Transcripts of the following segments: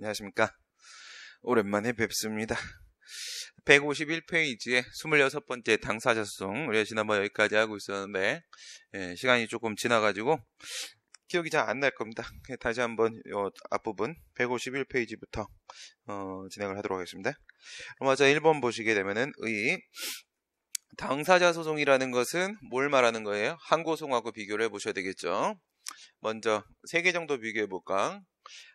안녕하십니까. 오랜만에 뵙습니다. 151페이지에 26번째 당사자 소송, 우리가 지난번 여기까지 하고 있었는데 시간이 조금 지나가지고 기억이 잘 안 날 겁니다. 다시 한번 앞부분 151페이지부터 진행을 하도록 하겠습니다. 먼저 1번 보시게 되면은 당사자 소송이라는 것은 뭘 말하는 거예요? 항고소송하고 비교를 해보셔야 되겠죠. 먼저 3개 정도 비교해볼까?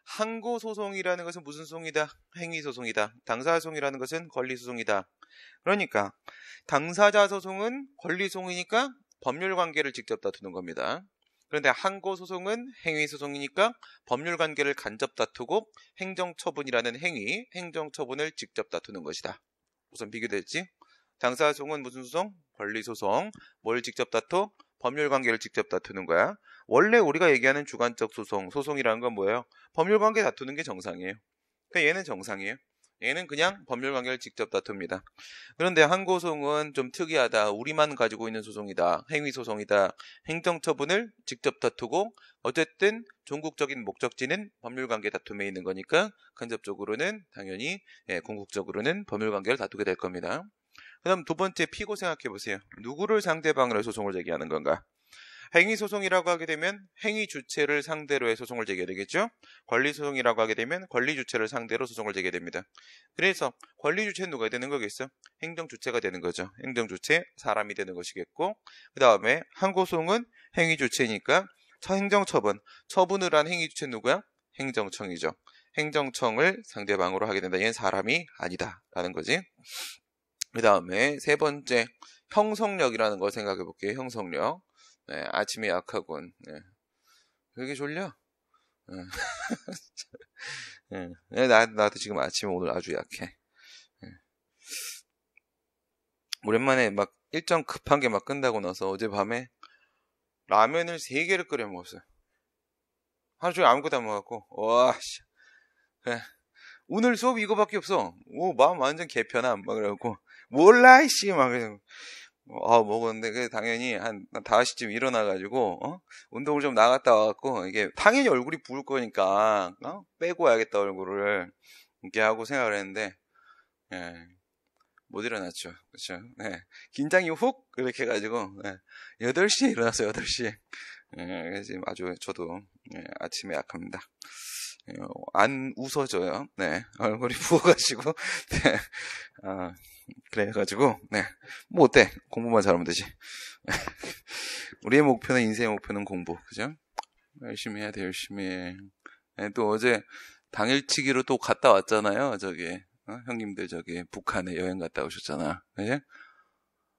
항고소송이라는 것은 무슨 소송이다? 행위소송이다. 당사자소송이라는 것은 권리소송이다. 그러니까 당사자 소송은 권리소송이니까 법률관계를 직접 다투는 겁니다. 그런데 항고소송은 행위소송이니까 법률관계를 간접 다투고 행정처분이라는 행정처분을 직접 다투는 것이다. 우선 비교됐지? 당사자소송은 무슨 소송? 권리소송. 뭘 직접 다투? 법률관계를 직접 다투는 거야. 원래 우리가 얘기하는 주관적 소송이라는 건 뭐예요? 법률관계 다투는 게 정상이에요. 그러니까 얘는 정상이에요. 얘는 그냥 법률관계를 직접 다툽니다. 그런데 항고소송은 좀 특이하다. 우리만 가지고 있는 소송이다. 행위소송이다. 행정처분을 직접 다투고 어쨌든 종국적인 목적지는 법률관계 다툼에 있는 거니까 간접적으로는 당연히 궁극적으로는 법률관계를 다투게 될 겁니다. 그 다음 두 번째 피고 생각해보세요. 누구를 상대방으로 소송을 제기하는 건가? 행위소송이라고 하게 되면 행위 주체를 상대로 해 소송을 제기해야 되겠죠? 권리소송이라고 하게 되면 권리 주체를 상대로 소송을 제기해야 됩니다. 그래서 권리 주체는 누가 되는 거겠어? 행정 주체가 되는 거죠. 행정 주체, 사람이 되는 것이겠고, 그 다음에 항고소송은 행위 주체니까 행정처분, 처분을 한 행위 주체는 누구야? 행정청이죠. 행정청을 상대방으로 하게 된다. 얘는 사람이 아니다 라는 거지. 그 다음에 세 번째 형성력이라는 걸 생각해 볼게요. 형성력. 아침에 약하군. 그게 졸려? 나도 지금 아침에 오늘 아주 약해. 오랜만에 막 일정 급한 게 막 끝나고 나서 어젯밤에 라면을 3개를 끓여 먹었어요. 하루 종일 아무것도 안 먹었고, 와, 씨. 오늘 수업이 이거밖에 없어. 마음 완전 개편함. 막 그래갖고, 몰라, 이씨. 막 그래서. 먹었는데, 당연히 한 5시쯤 일어나가지고, 운동을 좀 나갔다 와갖고, 이게, 당연히 얼굴이 부을 거니까, 빼고 와야겠다, 얼굴을. 이렇게 하고 생각을 했는데, 못 일어났죠. 그쵸. 긴장이 훅, 그렇게 해가지고, 8시에 일어났어요, 8시에. 지금 아주, 저도, 아침에 약합니다. 안 웃어져요. 얼굴이 부어가지고, 그래가지고, 뭐 어때? 공부만 잘하면 되지. 우리의 목표는, 인생의 목표는 공부, 그죠? 열심히 해야 돼, 열심히 해. 또 어제 당일치기로 또 갔다 왔잖아요, 형님들 북한에 여행 갔다 오셨잖아. 그지?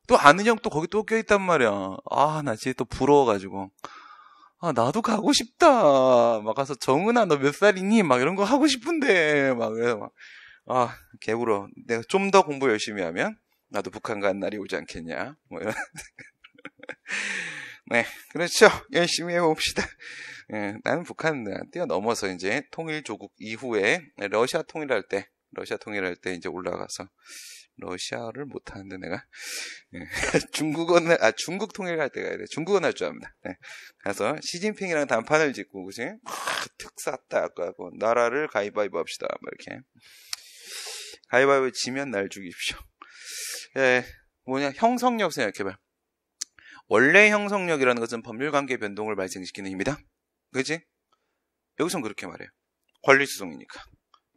또 아는 형 또 거기 또 껴있단 말이야. 나 진짜 또 부러워가지고. 나도 가고 싶다. 막 가서 정은아, 너 몇 살이니? 막 이런 거 하고 싶은데. 막 그래서 개부러. 내가 좀 더 공부 열심히 하면 나도 북한 간 날이 오지 않겠냐. 뭐 이런. 그렇죠. 열심히 해봅시다. 나는 북한 뛰어넘어서 이제 통일조국 이후에 러시아 통일할 때 이제 올라가서 러시아를 못하는데 내가 중국 통일할 때 가야 돼. 중국어는 할 줄 압니다. 가서 시진핑이랑 단판을 짓고 그치? 특사 딱 하고 나라를 가위바위보 합시다. 이렇게 가위바위보 지면 날 죽이십시오. 형성력 생각해봐. 원래 형성력이라는 것은 법률관계 변동을 발생시키는 힘이다. 그치? 여기선 그렇게 말해요. 권리소송이니까.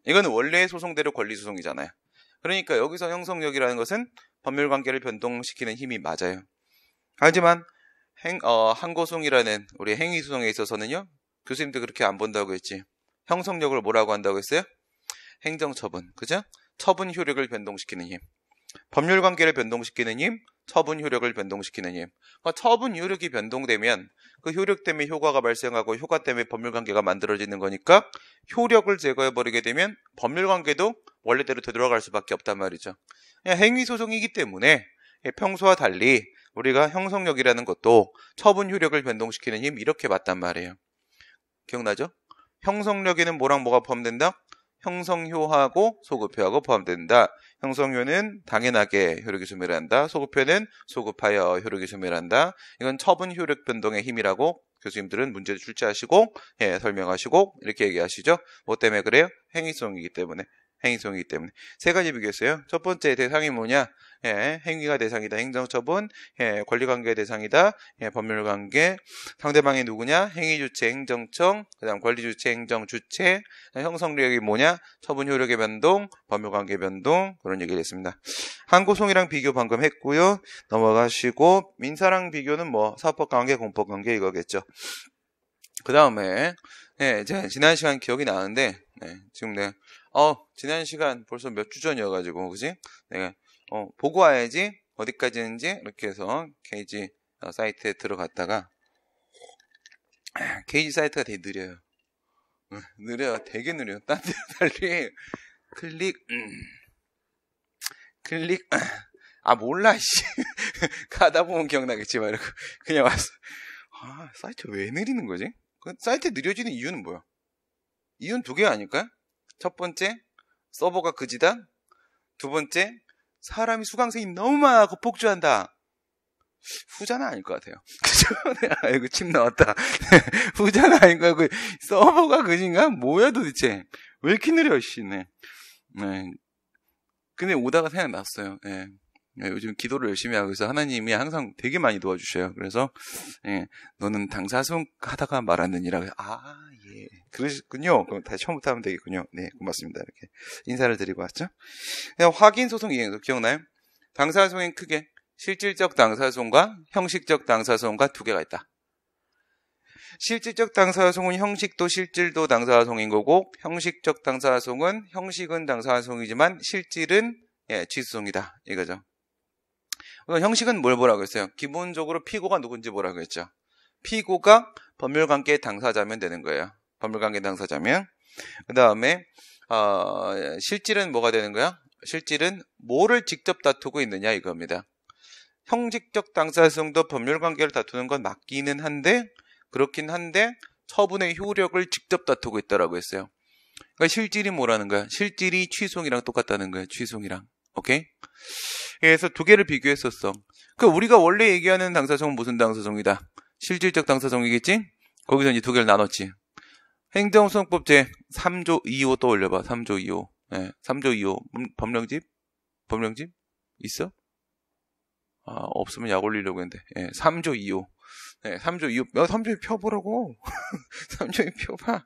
이거는 원래 소송대로 권리소송이잖아요. 그러니까 여기서 형성력이라는 것은 법률관계를 변동시키는 힘이 맞아요. 하지만 항고소송이라는 우리 행위소송에 있어서는요. 교수님도 그렇게 안 본다고 했지. 형성력을 뭐라고 한다고 했어요? 행정처분. 그죠? 처분 효력을 변동시키는 힘. 법률관계를 변동시키는 힘, 처분 효력을 변동시키는 힘. 그러니까 처분 효력이 변동되면 그 효력 때문에 효과가 발생하고 효과 때문에 법률관계가 만들어지는 거니까 효력을 제거해버리게 되면 법률관계도 원래대로 되돌아갈 수밖에 없단 말이죠. 행위소송이기 때문에 평소와 달리 우리가 형성력이라는 것도 처분 효력을 변동시키는 힘 이렇게 봤단 말이에요. 기억나죠? 형성력에는 뭐랑 뭐가 포함된다? 형성효하고 소급효하고 포함된다. 형성효는 당연하게 효력이 소멸한다. 소급효는 소급하여 효력이 소멸한다. 이건 처분 효력 변동의 힘이라고 교수님들은 문제를 출제하시고 설명하시고 이렇게 얘기하시죠. 뭐 때문에 그래요? 행위성이기 때문에. 세 가지 비교했어요. 첫 번째 대상이 뭐냐? 행위가 대상이다. 행정처분, 권리관계 대상이다. 법률관계. 상대방이 누구냐? 행위주체, 행정청. 그 다음 권리주체, 행정주체. 형성력이 뭐냐? 처분 효력의 변동, 법률관계 변동. 그런 얘기를 했습니다. 항고송이랑 비교 방금 했고요. 넘어가시고 민사랑 비교는 뭐 사법관계, 공법관계 이거겠죠. 그 다음에 제가 지난 시간 기억이 나는데 지금 내가 지난 시간 벌써 몇 주 전이어가지고 그지? 내가 보고 와야지 어디까지 했는지 이렇게 해서 KG 사이트에 들어갔다가 KG 사이트가 되게 느려요. 느려요. 되게 느려요. 딴 데 달리 클릭 몰라 씨 가다 보면 기억나겠지 막 이러고 그냥 왔어. 사이트 왜 느리는 거지? 사이트 느려지는 이유는 뭐야? 이유는 두 개 아닐까요? 첫 번째, 서버가 그지다. 두 번째, 사람이 수강생이 너무 많아서 폭주한다. 후자는 아닐 것 같아요. 그죠? 아이고, 침 나왔다. 후자는 아닌 것 같고, 서버가 그진가? 뭐야 도대체? 왜 이렇게 느려, 씨. 네. 근데 오다가 생각났어요. 요즘 기도를 열심히 하고 있어서 하나님이 항상 되게 많이 도와주셔요. 그래서 너는 당사송 하다가 말았느니라. 예. 그러셨군요. 그럼 다시 처음부터 하면 되겠군요. 네, 고맙습니다. 이렇게 인사를 드리고 왔죠. 확인소송 이행소 기억나요? 당사소송엔 크게 실질적 당사소송과 형식적 당사소송과 두 개가 있다. 실질적 당사소송은 형식도 실질도 당사소송인 거고 형식적 당사소송은 형식은 당사소송이지만 실질은 취소송이다. 이거죠. 형식은 뭘 보라고 했어요? 기본적으로 피고가 누군지 보라고 했죠. 피고가 법률관계 당사자면 되는 거예요. 법률관계 당사자면. 그 다음에 실질은 뭐가 되는 거야? 실질은 뭐를 직접 다투고 있느냐 이겁니다. 형식적 당사소송도 법률관계를 다투는 건 맞기는 한데 그렇긴 한데 처분의 효력을 직접 다투고 있다라고 했어요. 그러니까 실질이 뭐라는 거야? 실질이 취소송이랑 똑같다는 거야. 취소송이랑. 오케이? 그래서 두 개를 비교했었어. 우리가 원래 얘기하는 당사소송은 무슨 당사소송이다? 실질적 당사소송이겠지? 거기서 이제 두 개를 나눴지. 행정소송법 제 3조 2호 떠올려봐. 3조 2호. 3조 2호. 법령집? 있어? 없으면 약 올리려고 했는데. 3조 2호. 3조 2호. 3조 펴보라고. 3조 펴봐.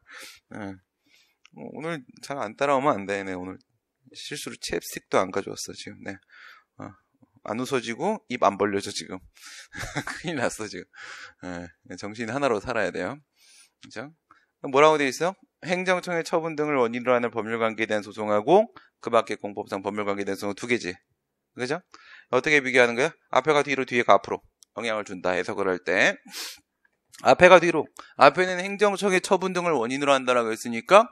오늘 잘 안 따라오면 안 되네. 오늘 실수로 챕스틱도 안 가져왔어, 지금. 안 웃어지고, 입 안 벌려져, 지금. 큰일 났어, 지금. 정신 하나로 살아야 돼요. 그죠? 뭐라고 돼 있어? 행정청의 처분 등을 원인으로 하는 법률관계에 대한 소송하고, 그 밖에 공법상 법률관계에 대한 소송 두 개지. 그죠? 어떻게 비교하는 거야? 앞에가 뒤로, 뒤에가 앞으로. 영향을 준다, 해석을 할 때. 앞에가 뒤로. 앞에는 행정청의 처분 등을 원인으로 한다라고 했으니까,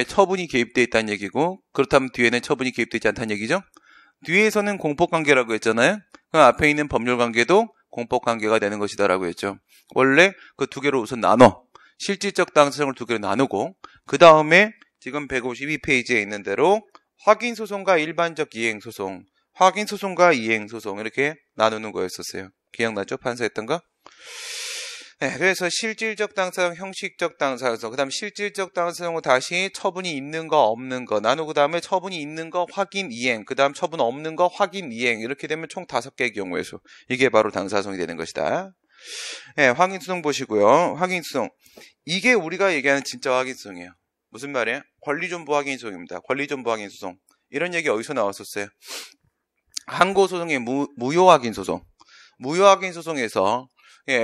처분이 개입되어 있다는 얘기고, 그렇다면 뒤에는 처분이 개입되지 않다는 얘기죠? 뒤에서는 공법관계라고 했잖아요. 그 앞에 있는 법률관계도 공법관계가 되는 것이다라고 했죠. 원래 그 두 개로 우선 나눠. 실질적 당사성을 두 개로 나누고 그 다음에 지금 152페이지에 있는 대로 확인소송과 일반적 이행소송, 확인소송과 이행소송 이렇게 나누는 거였었어요. 기억나죠? 판사했던 거? 그래서 실질적 당사성, 형식적 당사성, 그 다음 실질적 당사성은 다시 처분이 있는 거 없는 거 나누고 그 다음에 처분이 있는 거 확인 이행, 그 다음 처분 없는 거 확인 이행 이렇게 되면 총 5개의 경우의 수. 이게 바로 당사성이 되는 것이다. 확인소송 보시고요. 확인소송. 이게 우리가 얘기하는 진짜 확인소송이에요. 무슨 말이에요? 권리존부 확인소송입니다. 권리존부 확인소송. 이런 얘기 어디서 나왔었어요? 항고소송의 무효확인소송. 무효확인소송에서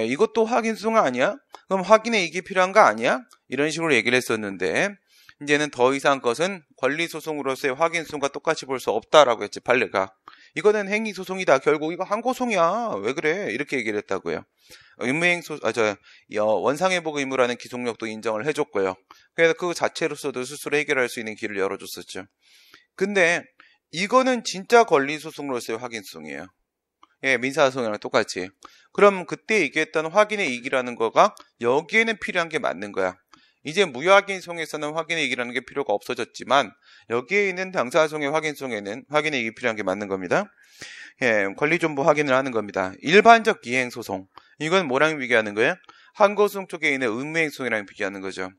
이것도 확인소송 아니야? 그럼 확인의 이익이 필요한 거 아니야? 이런 식으로 얘기를 했었는데 이제는 더 이상 것은 권리소송으로서의 확인소송과 똑같이 볼 수 없다라고 했지. 판례가. 이거는 행위소송이다. 결국 이거 항고소송이야. 왜 그래? 이렇게 얘기를 했다고요. 원상회복 의무라는 기속력도 인정을 해줬고요. 그래서 그 자체로서도 스스로 해결할 수 있는 길을 열어줬었죠. 근데 이거는 진짜 권리소송으로서의 확인소송이에요. 민사소송이랑 똑같이. 그럼 그때 얘기했던 확인의 이익이라는 거가 여기에는 필요한 게 맞는 거야. 이제 무효확인소송에서는 확인의 이익이라는 게 필요가 없어졌지만 여기에 있는 당사소송의 확인소송에는 확인의 이익이 필요한 게 맞는 겁니다. 권리존부 확인을 하는 겁니다. 일반적 이행소송. 이건 뭐랑 비교하는 거예요? 항고소송 쪽에 있는 의무행소송이랑 비교하는 거죠.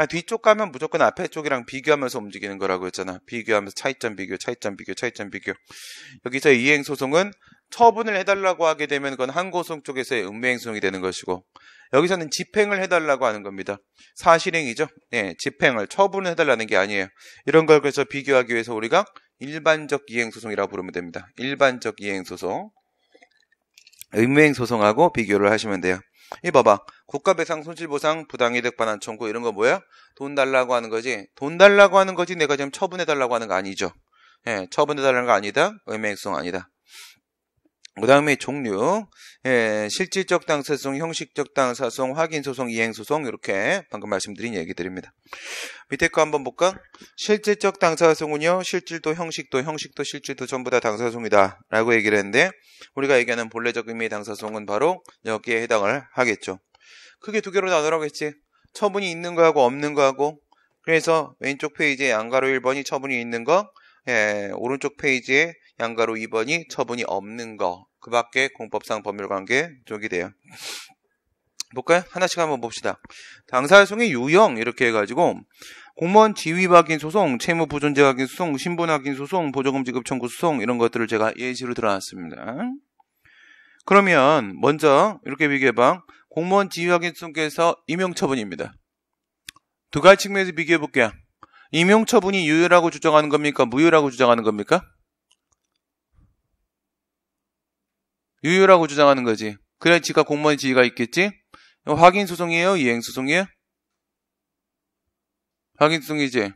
뒤쪽 가면 무조건 앞에 쪽이랑 비교하면서 움직이는 거라고 했잖아. 비교하면서 차이점 비교, 차이점 비교, 차이점 비교. 여기서 이행소송은 처분을 해달라고 하게 되면 그건 항고소송 쪽에서의 의무행소송이 되는 것이고, 여기서는 집행을 해달라고 하는 겁니다. 사실행위죠. 네, 집행을, 처분을 해달라는 게 아니에요. 이런 걸 그래서 비교하기 위해서 우리가 일반적 이행소송이라고 부르면 됩니다. 일반적 이행소송. 의무행소송하고 비교를 하시면 돼요. 이 봐봐. 국가배상, 손실보상, 부당이득 반환 청구 이런 거 뭐야? 돈 달라고 하는 거지. 돈 달라고 하는 거지 내가 지금 처분해달라고 하는 거 아니죠. 예, 처분해달라는 거 아니다. 의무행소송 아니다. 그 다음에 종류, 실질적 당사소송, 형식적 당사소송, 확인소송, 이행소송 이렇게 방금 말씀드린 얘기들입니다. 밑에 거 한번 볼까? 실질적 당사소송은요, 실질도, 형식도, 실질도 전부 다 당사소송이다 라고 얘기를 했는데, 우리가 얘기하는 본래적 의미의 당사소송은 바로 여기에 해당을 하겠죠. 크게 두 개로 나누라고 했지. 처분이 있는 거하고 없는 거하고. 그래서 왼쪽 페이지에 양가로 1번이 처분이 있는 거, 오른쪽 페이지에 양가로 2번이 처분이 없는 거. 그 밖에 공법상 법률관계 쪽이 돼요. 볼까요? 하나씩 한번 봅시다. 당사소송의 유형 이렇게 해가지고 공무원 지위 확인 소송, 채무 부존재 확인 소송, 신분 확인 소송, 보조금 지급 청구 소송 이런 것들을 제가 예시로 들어놨습니다. 그러면 먼저 이렇게 비교해봐. 공무원 지위 확인 소송에서 임용처분입니다. 두 가지 측면에서 비교해볼게요. 임용처분이 유효라고 주장하는 겁니까? 무효라고 주장하는 겁니까? 유효라고 주장하는 거지. 그래야 지가 공무원 지위가 있겠지? 확인소송이에요? 이행소송이에요? 확인소송이지.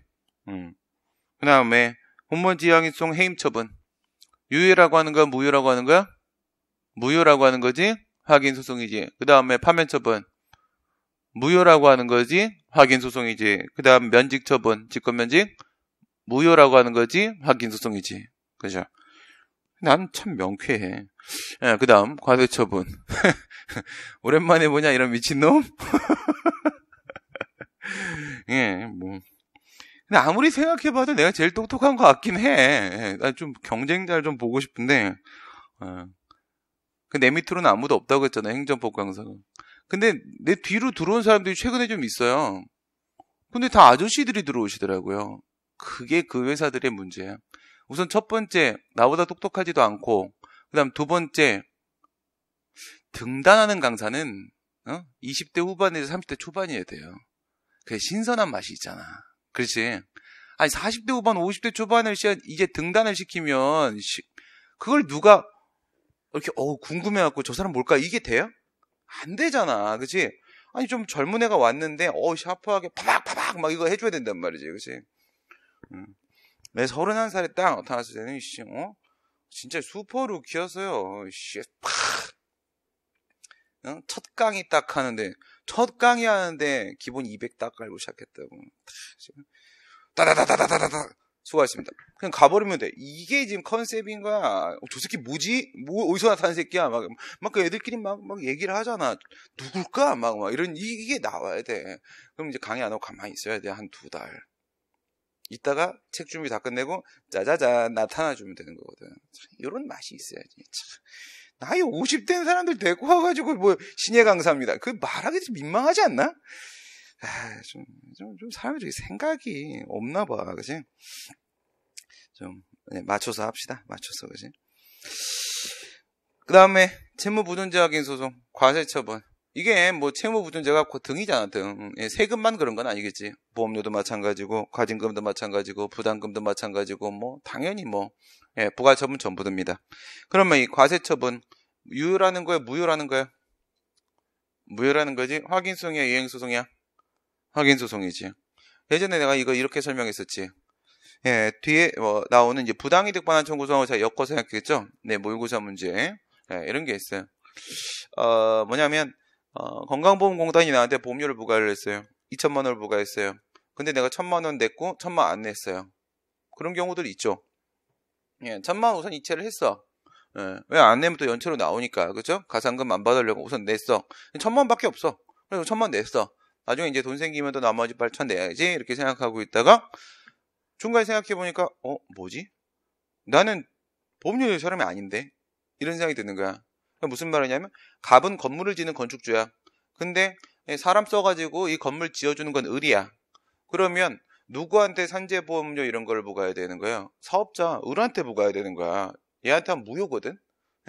그 다음에 공무원 지위 확인소송 해임처분. 유효라고 하는 거야? 무효라고 하는 거야? 무효라고 하는 거지? 확인소송이지. 그 다음에 파면처분. 무효라고 하는 거지? 확인소송이지. 그 다음 면직처분. 직권면직. 무효라고 하는 거지? 확인소송이지. 그죠? 난 참 명쾌해. 그 다음 과세처분. 오랜만에 보냐 이런 미친놈? 예, 뭐. 근데 아무리 생각해봐도 내가 제일 똑똑한 것 같긴 해. 난 좀 경쟁자를 좀 보고 싶은데, 내 밑으로는 아무도 없다고 했잖아, 행정법 강사가. 근데 내 뒤로 들어온 사람들이 최근에 좀 있어요. 근데 다 아저씨들이 들어오시더라고요. 그게 그 회사들의 문제야. 우선 첫 번째, 나보다 똑똑하지도 않고, 그 다음 두 번째, 등단하는 강사는 20대 후반에서 30대 초반이어야 돼요. 그게 신선한 맛이 있잖아. 그렇지? 아니 40대 후반, 50대 초반을 이제 등단을 시키면 그걸 누가 이렇게 궁금해갖고 저 사람 뭘까? 이게 돼요? 안 되잖아. 그치? 아니 좀 젊은 애가 왔는데 샤프하게 파박파박 막 이거 해줘야 된단 말이지. 그치? 내 31살에 딱 나타났을 때는 진짜 슈퍼루키였어요. 첫 강의 딱 하는데 첫 강의 하는데 기본 200 딱 깔고 시작했다고. 따다다다다다다 수고하셨습니다. 그냥 가버리면 돼. 이게 지금 컨셉인 거야. 저 새끼 뭐지? 어디서 나타난 새끼야? 막 그 애들끼리 막 얘기를 하잖아. 누굴까? 막 이런 이게 나와야 돼. 그럼 이제 강의 안 하고 가만히 있어야 돼. 한 2달. 이따가 책 준비 다 끝내고 짜자잔 나타나주면 되는 거거든. 이런 맛이 있어야지. 나이 50된 사람들 데리고 와가지고 신예 강사입니다. 그 말하기 좀 민망하지 않나? 좀 사람들이 생각이 없나 봐. 그치? 좀 맞춰서 합시다. 맞춰서. 그치? 그 다음에 채무부존재 확인 소송, 과세처분. 이게 채무부존재가 등이잖아, 등. 세금만 그런 건 아니겠지. 보험료도 마찬가지고, 과징금도 마찬가지고, 부담금도 마찬가지고, 당연히 부가처분 전부 듭니다. 그러면 이 과세처분, 유효라는 거야, 무효라는 거야? 무효라는 거지? 확인소송이야, 이행소송이야? 확인소송이지. 예전에 내가 이거 이렇게 설명했었지. 뒤에 나오는 이제 부당이득 반환 청구 소송을 제가 엮어서 생각했죠. 모의고사 문제. 이런 게 있어요. 뭐냐면, 건강보험공단이 나한테 보험료를 부과를 했어요. 2천만 원을 부과했어요. 근데 내가 1,000만 원 냈고 1,000만 원 안 냈어요. 그런 경우들이 있죠. 1,000만 원 우선 이체를 했어. 왜 안 내면 또 연체로 나오니까. 그죠? 가산금 안 받으려고 우선 냈어. 1,000만 원밖에 없어. 그래서 1,000만 원 냈어. 나중에 이제 돈 생기면 또 나머지 8,000 내야지. 이렇게 생각하고 있다가 중간에 생각해보니까 뭐지? 나는 보험료 낼 사람이 아닌데? 이런 생각이 드는 거야. 무슨 말이냐면 갑은 건물을 짓는 건축주야. 근데 사람 써가지고 이 건물 지어주는 건 을이야. 그러면 누구한테 산재보험료 이런 걸 부과해야 되는 거예요? 사업자 을한테 부과해야 되는 거야. 얘한테 하면 무효거든.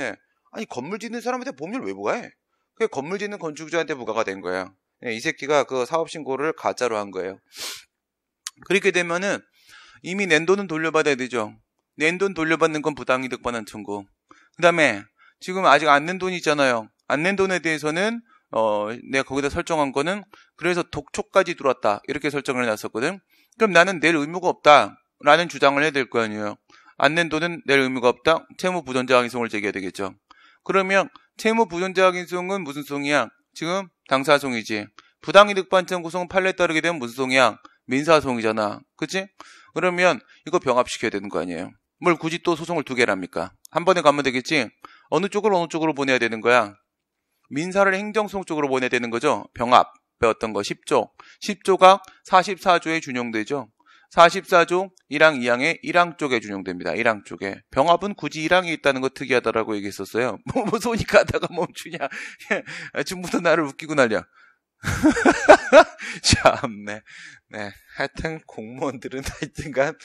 예. 아니 건물 짓는 사람한테 보험료를 왜 부과해? 그게 건물 짓는 건축주한테 부과가 된 거야. 예, 이 새끼가 그 사업 신고를 가짜로 한 거예요. 그렇게 되면은 이미 낸 돈은 돌려받아야 되죠. 낸 돈 돌려받는 건 부당이득 반환 청구. 그 다음에 지금 아직 안 낸 돈이 있잖아요. 안 낸 돈에 대해서는 내가 거기다 설정한 거는 그래서 독촉까지 들어왔다 이렇게 설정을 해놨었거든. 그럼 나는 낼 의무가 없다 라는 주장을 해야 될 거 아니에요. 안 낸 돈은 낼 의무가 없다. 채무 부존재 확인송을 제기해야 되겠죠. 그러면 채무 부존재 확인송은 무슨 송이야? 지금 당사송이지. 부당이득 반환 구성은 판례에 따르게 되면 무슨 송이야? 민사송이잖아. 그치? 그러면 이거 병합시켜야 되는 거 아니에요. 뭘 굳이 또 소송을 두 개를 합니까? 한 번에 가면 되겠지? 어느 쪽으로 보내야 되는 거야? 민사를 행정소송 쪽으로 보내야 되는 거죠. 병합 배웠던 거 10조. 10조가 44조에 준용되죠. 44조 1항 2항에 1항 쪽에 준용됩니다. 1항 쪽에. 병합은 굳이 1항이 있다는 거 특이하다라고 얘기했었어요. 뭐 손이 가다가 멈추냐. 지금부터 나를 웃기고 난리야. 참네. 네. 하여튼 공무원들은 하여튼간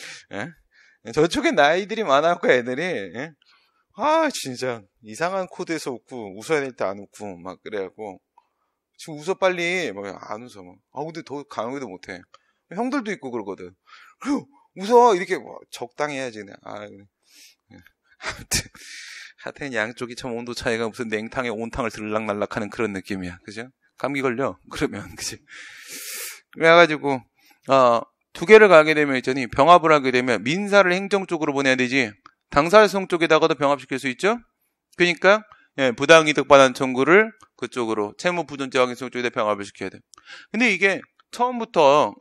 저쪽에 나이들이 많아갖고 애들이 진짜 이상한 코드에서 웃고 웃어야 될 때 안 웃고 막 그래갖고 지금 웃어 빨리 막 안 웃어 막. 근데 더 강하게도 못해. 형들도 있고 그러거든. 그리고 웃어 이렇게 적당히 해야지 그냥. 하여튼 양쪽이 참 온도 차이가 무슨 냉탕에 온탕을 들락날락하는 그런 느낌이야. 그죠? 감기 걸려 그러면 그치? 그래가지고 두 개를 가게 되면 있더니 병합을 하게 되면 민사를 행정 쪽으로 보내야 되지. 당사소송 쪽에다가도 병합시킬 수 있죠? 그러니까 부당이득 반환 청구를 그쪽으로 채무 부존재 확인송 쪽에다 병합을 시켜야 돼. 근데 이게 처음부터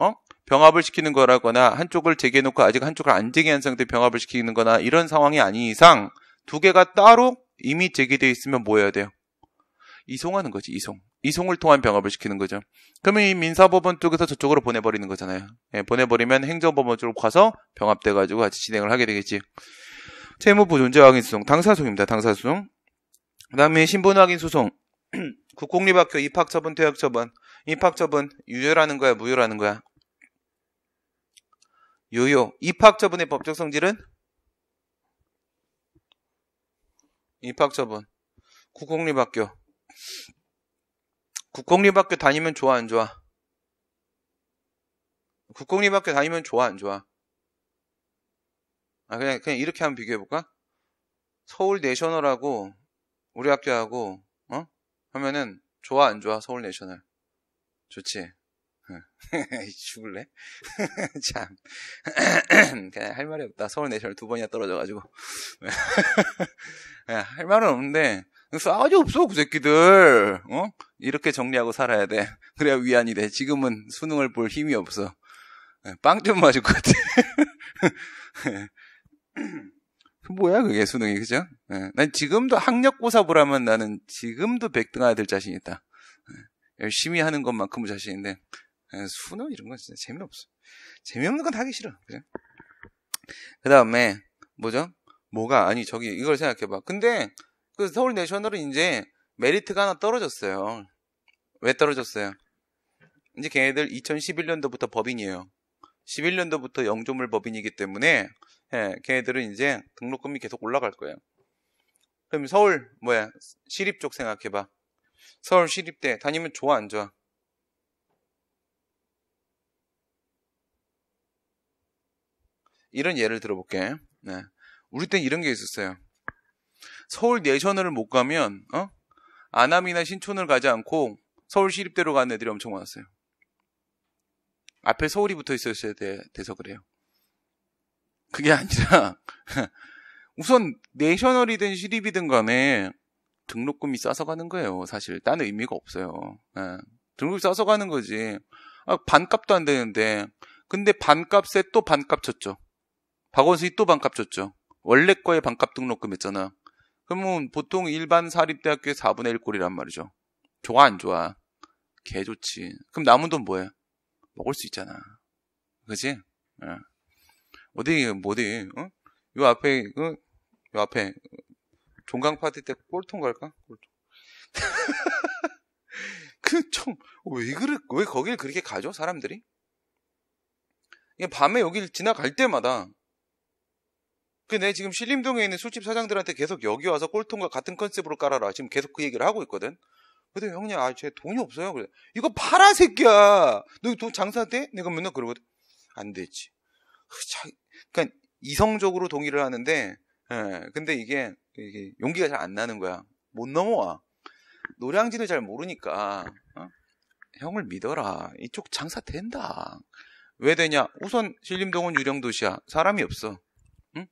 병합을 시키는 거라거나 한쪽을 제기해놓고 아직 한쪽을 안 제기한 상태에 병합을 시키는 거나 이런 상황이 아닌 이상 두 개가 따로 이미 제기되어 있으면 뭐 해야 돼요? 이송하는 거지. 이송을 통한 병합을 시키는 거죠. 그러면 이 민사법원 쪽에서 저쪽으로 보내버리는 거잖아요. 보내버리면 행정법원 쪽으로 가서 병합돼가지고 같이 진행을 하게 되겠지. 채무부 존재 확인 소송, 당사소송입니다. 당사소송. 그 다음에 신분 확인 소송. 국공립학교 입학처분, 퇴학처분. 입학처분 유효라는 거야, 무효라는 거야? 유효. 입학처분의 법적 성질은? 입학처분. 국공립학교. 국공립학교 다니면 좋아, 안 좋아? 국공립학교 다니면 좋아, 안 좋아? 그냥 이렇게 한번 비교해볼까? 서울 내셔널하고 우리 학교하고 하면은 좋아, 안 좋아? 서울 내셔널 좋지? 죽을래? 참 그냥 할 말이 없다. 서울 내셔널 2번이나 떨어져가지고 할 말은 없는데 싸가지 없어 그 새끼들. 이렇게 정리하고 살아야 돼. 그래야 위안이 돼. 지금은 수능을 볼 힘이 없어. 빵 좀 맞을 것 같아. 뭐야 그게 수능이, 그죠? 난 지금도 학력고사 보라면 나는 지금도 100등하야 될 자신 있다. 열심히 하는 것만큼은 자신인데 수능 이런 건 진짜 재미없어. 재미없는 건 하기 싫어. 그죠? 그 다음에 뭐죠? 이걸 생각해봐. 근데 그 서울 내셔널은 이제 메리트가 하나 떨어졌어요. 왜 떨어졌어요? 이제 걔네들 2011년도부터 법인이에요. 11년도부터 영조물 법인이기 때문에 걔네들은 이제 등록금이 계속 올라갈 거예요. 그럼 서울 시립 쪽 생각해봐. 서울 시립대 다니면 좋아, 안 좋아? 이런 예를 들어볼게. 우리 땐 이런 게 있었어요. 서울 내셔널을 못 가면 안암이나 신촌을 가지 않고 서울 시립대로 가는 애들이 엄청 많았어요. 앞에 서울이 붙어 있었어야 돼서 그래요. 그게 아니라 우선 내셔널이든 시립이든 간에 등록금이 싸서 가는 거예요. 사실 딴 의미가 없어요. 등록금이 싸서 가는 거지. 반값도 안 되는데. 근데 반값에 또 반값 쳤죠. 박원순이 또 반값 줬죠. 원래 거에 반값 등록금 했잖아. 그러면 보통 일반 사립대학교의 4분의 1 꼴이란 말이죠. 좋아, 안 좋아? 개 좋지. 그럼 남은 돈 뭐해? 먹을 수 있잖아. 그치? 어디, 요 앞에, 종강 파티 때 꼴통 갈까? 꼴통. 왜 거길 그렇게 가죠, 사람들이? 이게 밤에 여길 지나갈 때마다, 내 지금 신림동에 있는 술집 사장들한테 계속 여기 와서 꼴통과 같은 컨셉으로 깔아라. 지금 계속 그 얘기를 하고 있거든. 근데 형님, 제 돈이 없어요. 그래. 이거 팔아, 새끼야. 너 돈 장사돼? 내가 맨날 그러거든. 안 되지. 그러니까 이성적으로 동의를 하는데, 근데 이게 용기가 잘 안 나는 거야. 못 넘어와. 노량진을 잘 모르니까, 형을 믿어라. 이쪽 장사 된다. 왜 되냐? 우선 신림동은 유령도시야. 사람이 없어. 응?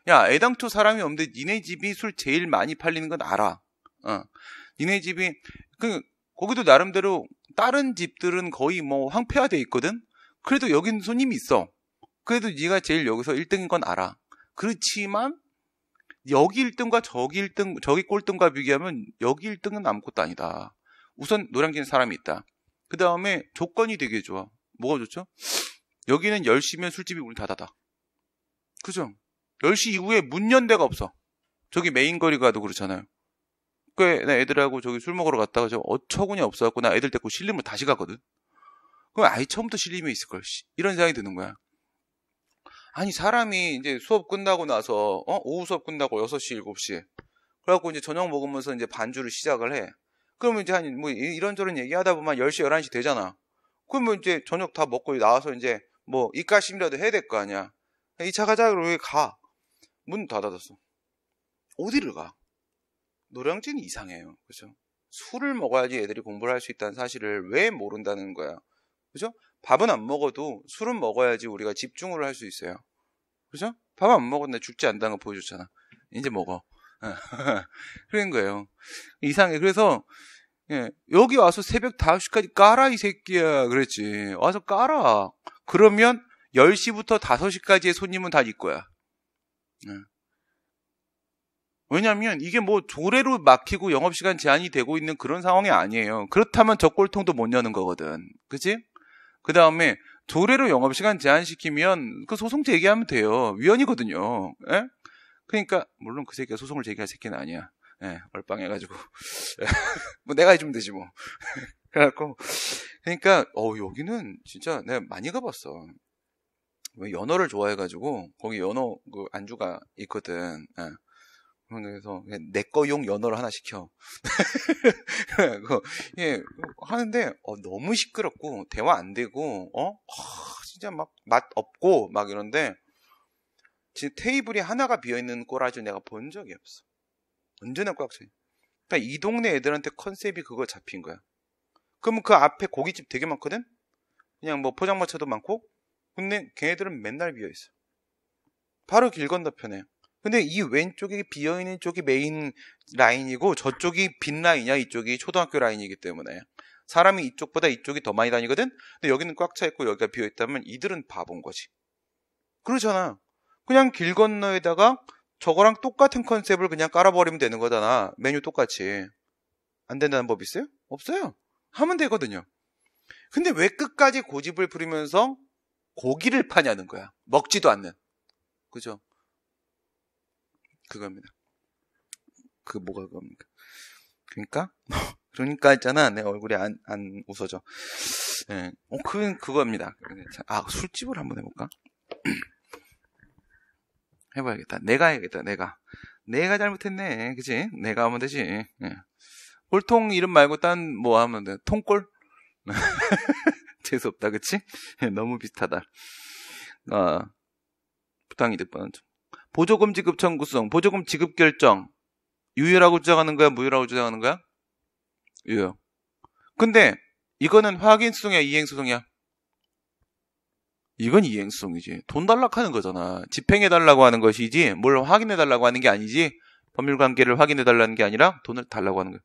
야, 애당초 사람이 없는데 니네 집이 술 제일 많이 팔리는 건 알아. 니네 집이 거기도 나름대로 다른 집들은 거의 뭐 황폐화돼 있거든. 그래도 여긴 손님이 있어. 그래도 네가 제일 여기서 1등인 건 알아. 그렇지만 여기 1등과 저기 1등, 저기 꼴등과 비교하면 여기 1등은 아무것도 아니다. 우선 노량진에 사람이 있다. 그 다음에 조건이 되게 좋아. 뭐가 좋죠? 여기는 10시면 술집이 문을 닫아다. 그죠? 10시 이후에 문 연 데가 없어. 저기 메인 거리 가도 그렇잖아요. 나 애들하고 저기 술 먹으러 갔다가 저 어처구니 없어갖고 나 애들 데리고 신림으로 다시 가거든. 그럼 아예 처음부터 신림에 있을걸. 이런 생각이 드는 거야. 아니, 사람이 이제 수업 끝나고 나서, 오후 수업 끝나고 6시, 7시. 그래갖고 이제 저녁 먹으면서 이제 반주를 시작을 해. 그러면 이제 이런저런 얘기하다 보면 10시, 11시 되잖아. 그러면 이제 저녁 다 먹고 나와서 이제 입가심이라도 해야 될 거 아니야. 2차 가자, 그러고 가. 문 다 닫았어. 어디를 가? 노량진이 이상해요. 그죠? 술을 먹어야지 애들이 공부를 할 수 있다는 사실을 왜 모른다는 거야. 그죠? 밥은 안 먹어도 술은 먹어야지 우리가 집중을 할 수 있어요. 그죠? 밥 안 먹었는데 죽지 않다는 거 보여줬잖아. 이제 먹어. 그런 거예요. 이상해. 그래서 여기 와서 새벽 5시까지 깔아, 이 새끼야. 그랬지. 와서 깔아. 그러면 10시부터 5시까지의 손님은 다 네 거야. 왜냐면 이게 조례로 막히고 영업시간 제한이 되고 있는 그런 상황이 아니에요. 그렇다면 저 꼴통도 못 여는 거거든. 그치? 그 다음에 조례로 영업시간 제한시키면 그 소송 제기하면 돼요. 위헌이거든요. 예? 그러니까 물론 그 새끼가 소송을 제기할 새끼는 아니야. 얼빵해가지고 내가 해주면 되지 뭐. 그래갖고 그러니까 여기는 진짜 내가 많이 가봤어. 연어를 좋아해가지고 거기 연어 그 안주가 있거든. 그래서 내 거용 연어를 하나 시켜. 하는데 너무 시끄럽고 대화 안 되고 진짜 막 맛 없고 막 이런데 지금 테이블이 하나가 비어있는 꼬라지 내가 본 적이 없어. 언제나 꽉 차. 그러니까 이 동네 애들한테 컨셉이 그거 잡힌 거야. 그러면 그 앞에 고깃집 되게 많거든? 그냥 포장마차도 많고 근데 걔네들은 맨날 비어있어. 바로 길 건너편에. 근데 이 왼쪽에 비어있는 쪽이 메인 라인이고 저쪽이 빈 라인이야. 이쪽이 초등학교 라인이기 때문에 사람이 이쪽보다 이쪽이 더 많이 다니거든. 근데 여기는 꽉 차 있고 여기가 비어있다면 이들은 바본 거지. 그렇잖아. 그냥 길 건너에다가 저거랑 똑같은 컨셉을 그냥 깔아버리면 되는 거잖아. 메뉴 똑같이. 안 된다는 법 있어요? 없어요. 하면 되거든요. 근데 왜 끝까지 고집을 부리면서 고기를 파냐는 거야. 먹지도 않는. 그죠? 그겁니다. 뭐가 그겁니까? 그러니까 했잖아. 내 얼굴이 안 웃어져. 그겁니다. 술집을 한번 해볼까? 해봐야겠다. 내가 해야겠다. 내가 잘못했네. 그치? 내가 하면 되지. 꼴통 이름 말고 딴 하면 돼? 통꼴? 재수없다. 그치? 너무 비슷하다. 부당이득 번호. 보조금 지급 청구성, 보조금 지급 결정. 유효라고 주장하는 거야? 무효라고 주장하는 거야? 유효. 근데 이거는 확인소송이야? 이행소송이야? 이건 이행소송이지. 돈 달라고 하는 거잖아. 집행해달라고 하는 것이지 뭘 확인해달라고 하는 게 아니지. 법률관계를 확인해달라는 게 아니라 돈을 달라고 하는 거야.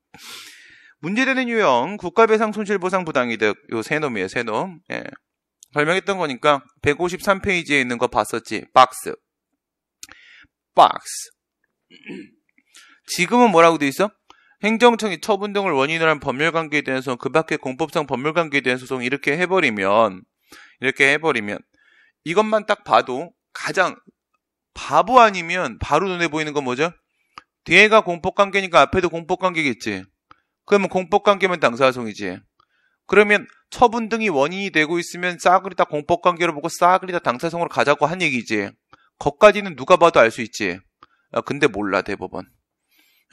문제되는 유형, 국가배상 손실보상 부당이득. 요 세 놈이에요. 세 놈. 설명했던 거니까 153페이지에 있는 거 봤었지. 박스. 지금은 뭐라고 돼 있어? 행정청이 처분 등을 원인으로 한 법률관계에 대해서 그 밖에 공법상 법률관계에 대한 소송 이렇게 해버리면 이것만 딱 봐도 가장 바보 아니면 바로 눈에 보이는 건 뭐죠? 뒤에가 공법관계니까 앞에도 공법관계겠지. 그러면 공법관계면 당사자송이지. 그러면 처분 등이 원인이 되고 있으면 싸그리 다 공법관계로 보고 싸그리 다 당사성으로 가자고 한 얘기지. 거기까지는 누가 봐도 알 수 있지. 근데 몰라 대법원.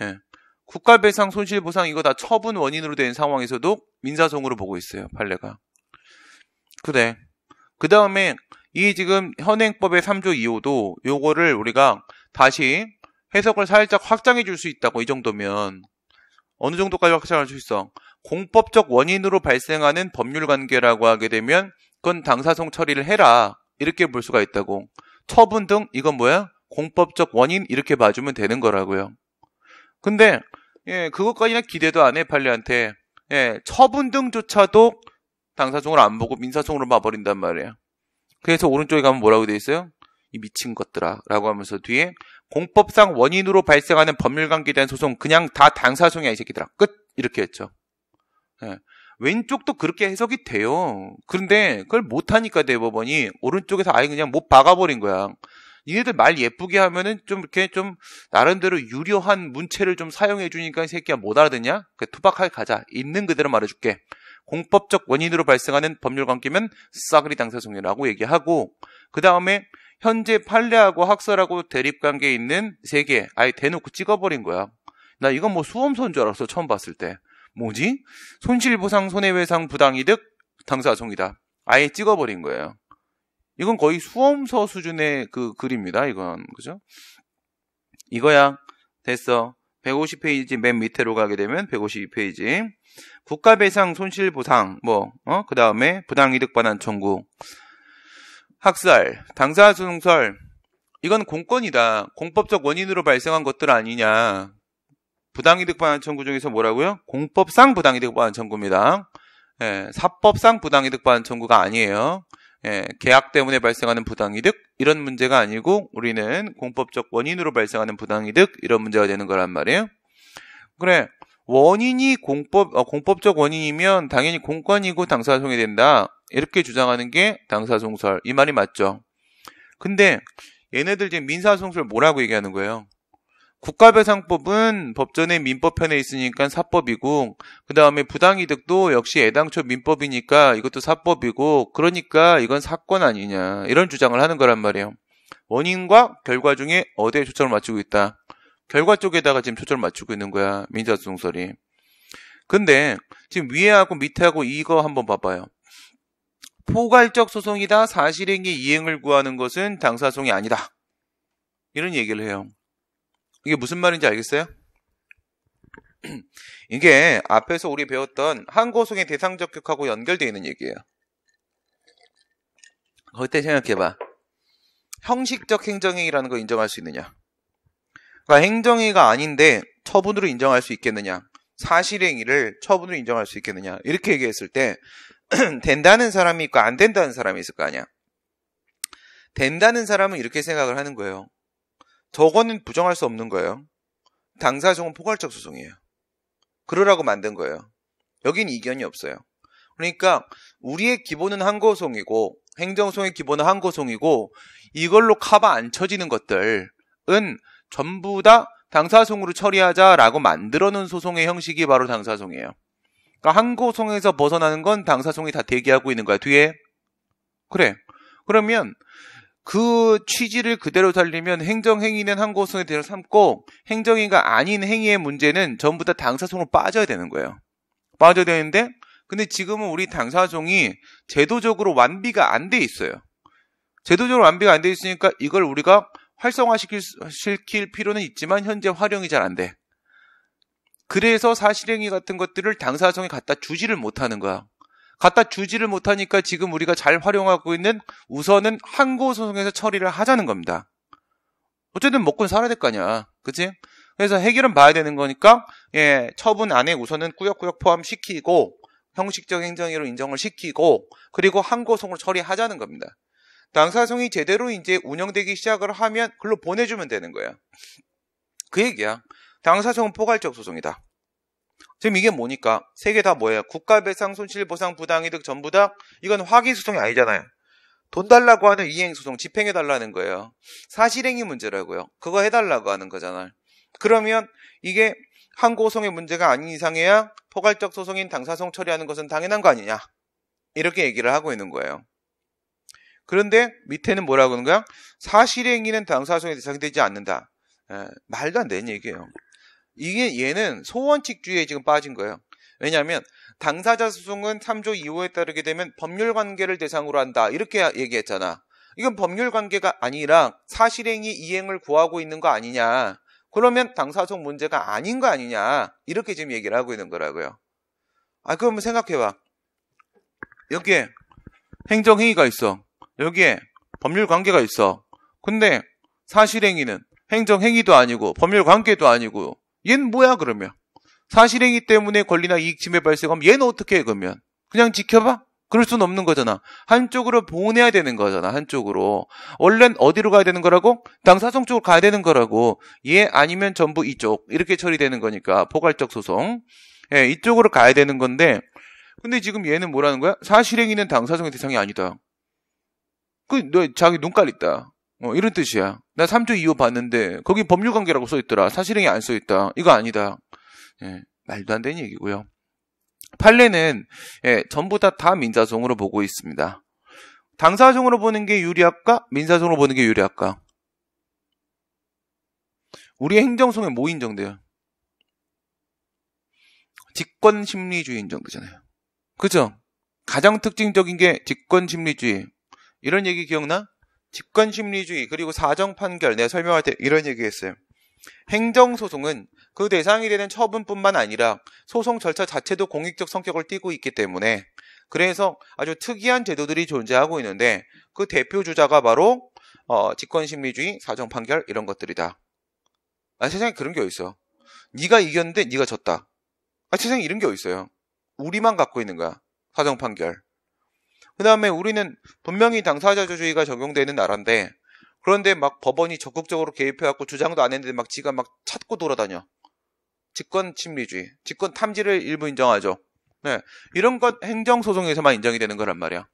예. 국가배상 손실보상 이거 다 처분 원인으로 된 상황에서도 민사소송으로 보고 있어요. 판례가. 그래. 그 다음에 이 지금 현행법의 3조 2호도 요거를 우리가 다시 해석을 살짝 확장해 줄 수 있다고. 이 정도면 어느 정도까지 확장할 수 있어? 공법적 원인으로 발생하는 법률관계라고 하게 되면 그건 당사성 처리를 해라 이렇게 볼 수가 있다고. 처분 등 이건 뭐야? 공법적 원인 이렇게 봐주면 되는 거라고요. 근데 그것까지는 기대도 안 해. 판례한테. 처분 등조차도 당사성으로 안 보고 민사성으로 봐버린단 말이야. 그래서 오른쪽에 가면 뭐라고 돼 있어요? 이 미친 것들아 라고 하면서 뒤에 공법상 원인으로 발생하는 법률관계에 대한 소송 그냥 다 당사성이야 이 새끼들아. 끝. 이렇게 했죠. 왼쪽도 그렇게 해석이 돼요. 그런데 그걸 못하니까 대법원이 오른쪽에서 아예 그냥 못 박아버린 거야. 니네들 말 예쁘게 하면은 좀 이렇게 좀 나름대로 유려한 문체를 좀 사용해 주니까 이 새끼야 못 알아듣냐? 투박하게 가자. 있는 그대로 말해줄게. 공법적 원인으로 발생하는 법률관계면 싸그리 당사성이라고 얘기하고 그 다음에 현재 판례하고 학설하고 대립관계에 있는 세 개 아예 대놓고 찍어버린 거야. 나 이건 뭐 수험서인 줄 알았어. 처음 봤을 때. 뭐지? 손실보상 손해배상 부당이득 당사성이다. 아예 찍어버린 거예요. 이건 거의 수험서 수준의 그 글입니다. 이건 그죠? 이거야. 됐어. 150페이지 맨 밑으로 가게 되면 152페이지. 국가배상 손실보상 그 다음에 부당이득 반환 청구. 학살, 당사소송설. 이건 공권이다. 공법적 원인으로 발생한 것들 아니냐. 부당이득 반환 청구 중에서 뭐라고요? 공법상 부당이득 반환 청구입니다. 사법상 부당이득 반환 청구가 아니에요. 계약 때문에 발생하는 부당이득 이런 문제가 아니고 우리는 공법적 원인으로 발생하는 부당이득 이런 문제가 되는 거란 말이에요. 그래. 원인이 공법적 원인이면 당연히 공권이고 당사소송이 된다. 이렇게 주장하는 게 당사소송설. 이 말이 맞죠. 근데 얘네들 지금 민사소송설 뭐라고 얘기하는 거예요? 국가배상법은 법전의 민법편에 있으니까 사법이고 그 다음에 부당이득도 역시 애당초 민법이니까 이것도 사법이고 그러니까 이건 사건 아니냐 이런 주장을 하는 거란 말이에요. 원인과 결과 중에 어디에 초점을 맞추고 있다. 결과 쪽에다가 지금 초점을 맞추고 있는 거야. 민사소송설이. 근데 지금 위에하고 밑에하고 이거 한번 봐봐요. 포괄적 소송이다. 사실행위 이행을 구하는 것은 당사소송이 아니다. 이런 얘기를 해요. 이게 무슨 말인지 알겠어요? 이게 앞에서 우리 배웠던 항고소송의 대상적격하고 연결되어 있는 얘기예요. 그때 생각해봐. 형식적 행정행위라는 거 인정할 수 있느냐? 그러니까 행정행위가 아닌데 처분으로 인정할 수 있겠느냐? 사실행위를 처분으로 인정할 수 있겠느냐? 이렇게 얘기했을 때 된다는 사람이 있고 안 된다는 사람이 있을 거 아니야? 된다는 사람은 이렇게 생각을 하는 거예요. 저거는 부정할 수 없는 거예요. 당사소송은 포괄적 소송이에요. 그러라고 만든 거예요. 여긴 이견이 없어요. 그러니까 우리의 기본은 항고소송이고 행정소송의 기본은 항고소송이고 이걸로 커버 안 쳐지는 것들은 전부 다 당사소송으로 처리하자라고 만들어놓은 소송의 형식이 바로 당사소송이에요. 그러니까 항고소송에서 벗어나는 건 당사소송이 다 대기하고 있는 거야. 뒤에. 그래. 그러면 그 취지를 그대로 살리면 행정행위는 항고소송에 대해서 삼고 행정행위가 아닌 행위의 문제는 전부 다 당사소송으로 빠져야 되는 거예요. 빠져야 되는데 근데 지금은 우리 당사소송이 제도적으로 완비가 안 돼 있어요. 제도적으로 완비가 안 돼 있으니까 이걸 우리가 활성화시킬 필요는 있지만 현재 활용이 잘 안 돼. 그래서 사실행위 같은 것들을 당사소송에 갖다 주지를 못하는 거야. 갖다 주지를 못하니까 지금 우리가 잘 활용하고 있는 우선은 항고소송에서 처리를 하자는 겁니다. 어쨌든 먹고는 살아야 될 거 아니야. 그치? 그래서 해결은 봐야 되는 거니까 처분 안에 우선은 꾸역꾸역 포함시키고 형식적 행정행위로 인정을 시키고 그리고 항고소송으로 처리하자는 겁니다. 당사소송이 제대로 이제 운영되기 시작을 하면 글로 보내주면 되는 거야. 그 얘기야. 당사소송은 포괄적 소송이다. 지금 이게 뭐니까? 세 개 다 뭐예요? 국가배상, 손실보상, 부당이득 전부 다 이건 확인소송이 아니잖아요. 돈 달라고 하는 이행소송, 집행해달라는 거예요. 사실행위 문제라고요. 그거 해달라고 하는 거잖아요. 그러면 이게 항고소송의 문제가 아닌 이상해야 포괄적 소송인 당사소송 처리하는 것은 당연한 거 아니냐. 이렇게 얘기를 하고 있는 거예요. 그런데 밑에는 뭐라고 하는 거야? 사실행위는 당사소송에 대상이 되지 않는다. 말도 안 되는 얘기예요. 이게 얘는 소원칙주의에 지금 빠진 거예요. 왜냐하면 당사자 소송은 3조 2호에 따르게 되면 법률관계를 대상으로 한다. 이렇게 얘기했잖아. 이건 법률관계가 아니라 사실행위 이행을 구하고 있는 거 아니냐. 그러면 당사소송 문제가 아닌 거 아니냐. 이렇게 지금 얘기를 하고 있는 거라고요. 그러면 생각해봐. 여기에 행정행위가 있어. 여기에 법률관계가 있어. 근데 사실행위는 행정행위도 아니고 법률관계도 아니고 얘는 뭐야 그러면? 사실행위 때문에 권리나 이익 침해 발생하면 얘는 어떻게 해 그러면? 그냥 지켜봐? 그럴 수는 없는 거잖아. 한쪽으로 보내야 되는 거잖아. 한쪽으로. 원래는 어디로 가야 되는 거라고? 당사소송 쪽으로 가야 되는 거라고. 얘 아니면 전부 이쪽. 이렇게 처리되는 거니까 포괄적 소송. 이쪽으로 가야 되는 건데 근데 지금 얘는 뭐라는 거야? 사실행위는 당사소송의 대상이 아니다. 너 자기 눈 깔렸다. 이런 뜻이야. 나 3조 2호 봤는데 거기 법률관계라고 써있더라. 사실행위 안 써있다. 이거 아니다. 말도 안 되는 얘기고요. 판례는 전부 다 민사소송으로 보고 있습니다. 당사소송으로 보는 게 유리할까? 민사소송으로 보는 게 유리할까? 우리 행정소송에 뭐 인정돼요? 직권심리주의 인정되잖아요. 그죠? 가장 특징적인 게 직권심리주의. 이런 얘기 기억나? 직권심리주의 그리고 사정판결 내가 설명할 때 이런 얘기 했어요. 행정소송은 그 대상이 되는 처분뿐만 아니라 소송 절차 자체도 공익적 성격을 띠고 있기 때문에 그래서 아주 특이한 제도들이 존재하고 있는데 그 대표 주자가 바로 직권심리주의, 사정판결 이런 것들이다. 세상에 그런 게 어딨어. 네가 이겼는데 네가 졌다. 세상에 이런 게 어딨어요. 우리만 갖고 있는 거야. 사정판결. 그 다음에 우리는 분명히 당사자주의가 적용되는 나라인데 그런데 막 법원이 적극적으로 개입해갖고 주장도 안 했는데 막 지가 막 찾고 돌아다녀. 직권침리주의, 직권탐지를 일부 인정하죠. 이런 것 행정소송에서만 인정이 되는 거란 말이야.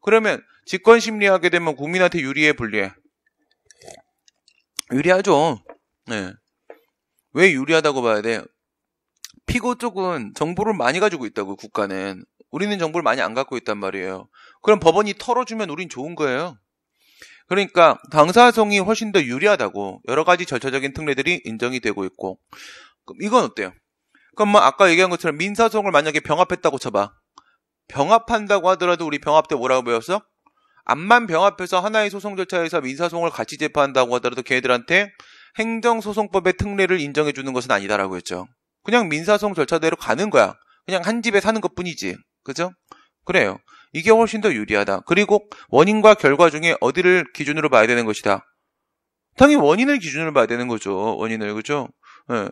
그러면 직권심리하게 되면 국민한테 유리해 불리해? 유리하죠. 왜 유리하다고 봐야 돼? 피고 쪽은 정보를 많이 가지고 있다고 국가는. 우리는 정보를 많이 안 갖고 있단 말이에요. 그럼 법원이 털어주면 우린 좋은 거예요. 그러니까 당사소송이 훨씬 더 유리하다고 여러 가지 절차적인 특례들이 인정이 되고 있고. 그럼 이건 어때요? 그럼 뭐 아까 얘기한 것처럼 민사소송을 만약에 병합했다고 쳐봐. 병합한다고 하더라도 우리 병합 때 뭐라고 배웠어? 암만 병합해서 하나의 소송 절차에서 민사소송을 같이 재판한다고 하더라도 걔네들한테 행정소송법의 특례를 인정해 주는 것은 아니다라고 했죠. 그냥 민사소송 절차대로 가는 거야. 그냥 한 집에 사는 것 뿐이지. 그죠? 그래요. 이게 훨씬 더 유리하다. 그리고 원인과 결과 중에 어디를 기준으로 봐야 되는 것이다. 당연히 원인을 기준으로 봐야 되는 거죠. 원인을. 그죠?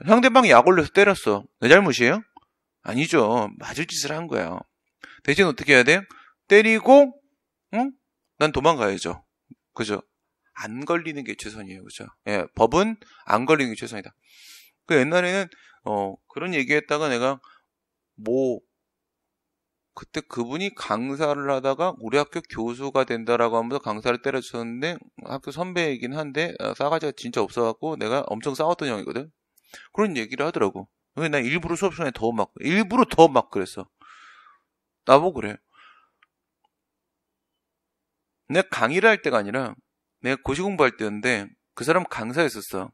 상대방이 약 올려서 때렸어. 내 잘못이에요? 아니죠. 맞을 짓을 한 거야. 대신 어떻게 해야 돼요? 때리고 난 도망가야죠. 그죠? 안 걸리는 게 최선이에요. 그죠? 법은 안 걸리는 게 최선이다. 그 옛날에는 그런 얘기했다가 내가 그때 그분이 강사를 하다가 우리 학교 교수가 된다라고 하면서 강사를 때려주셨는데 학교 선배이긴 한데 싸가지가 진짜 없어갖고 내가 엄청 싸웠던 형이거든. 그런 얘기를 하더라고. 나 일부러 수업 시간에 일부러 더 막 그랬어. 나보고 그래. 내가 강의를 할 때가 아니라 내가 고시 공부할 때였는데 그 사람 강사였었어.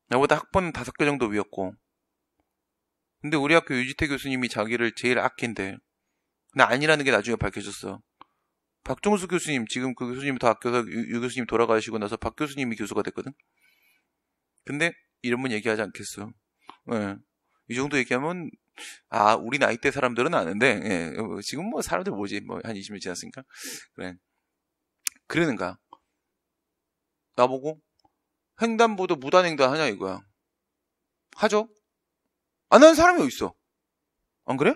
나보다 학번 5개 정도 위였고. 근데 우리 학교 유지태 교수님이 자기를 제일 아낀대. 나 아니라는 게 나중에 밝혀졌어. 박종수 교수님, 지금 그 교수님이 더 아껴서 유 교수님 돌아가시고 나서 박 교수님이 교수가 됐거든. 근데 이름은 얘기하지 않겠어. 이 정도 얘기하면 우리 나이대 사람들은 아는데 지금 뭐 사람들 뭐지? 한 20년 지났으니까. 그래. 그러는가. 나보고 횡단보도 무단횡단 하냐 이거야. 하죠? 안 하는 사람이 어딨어? 안 그래?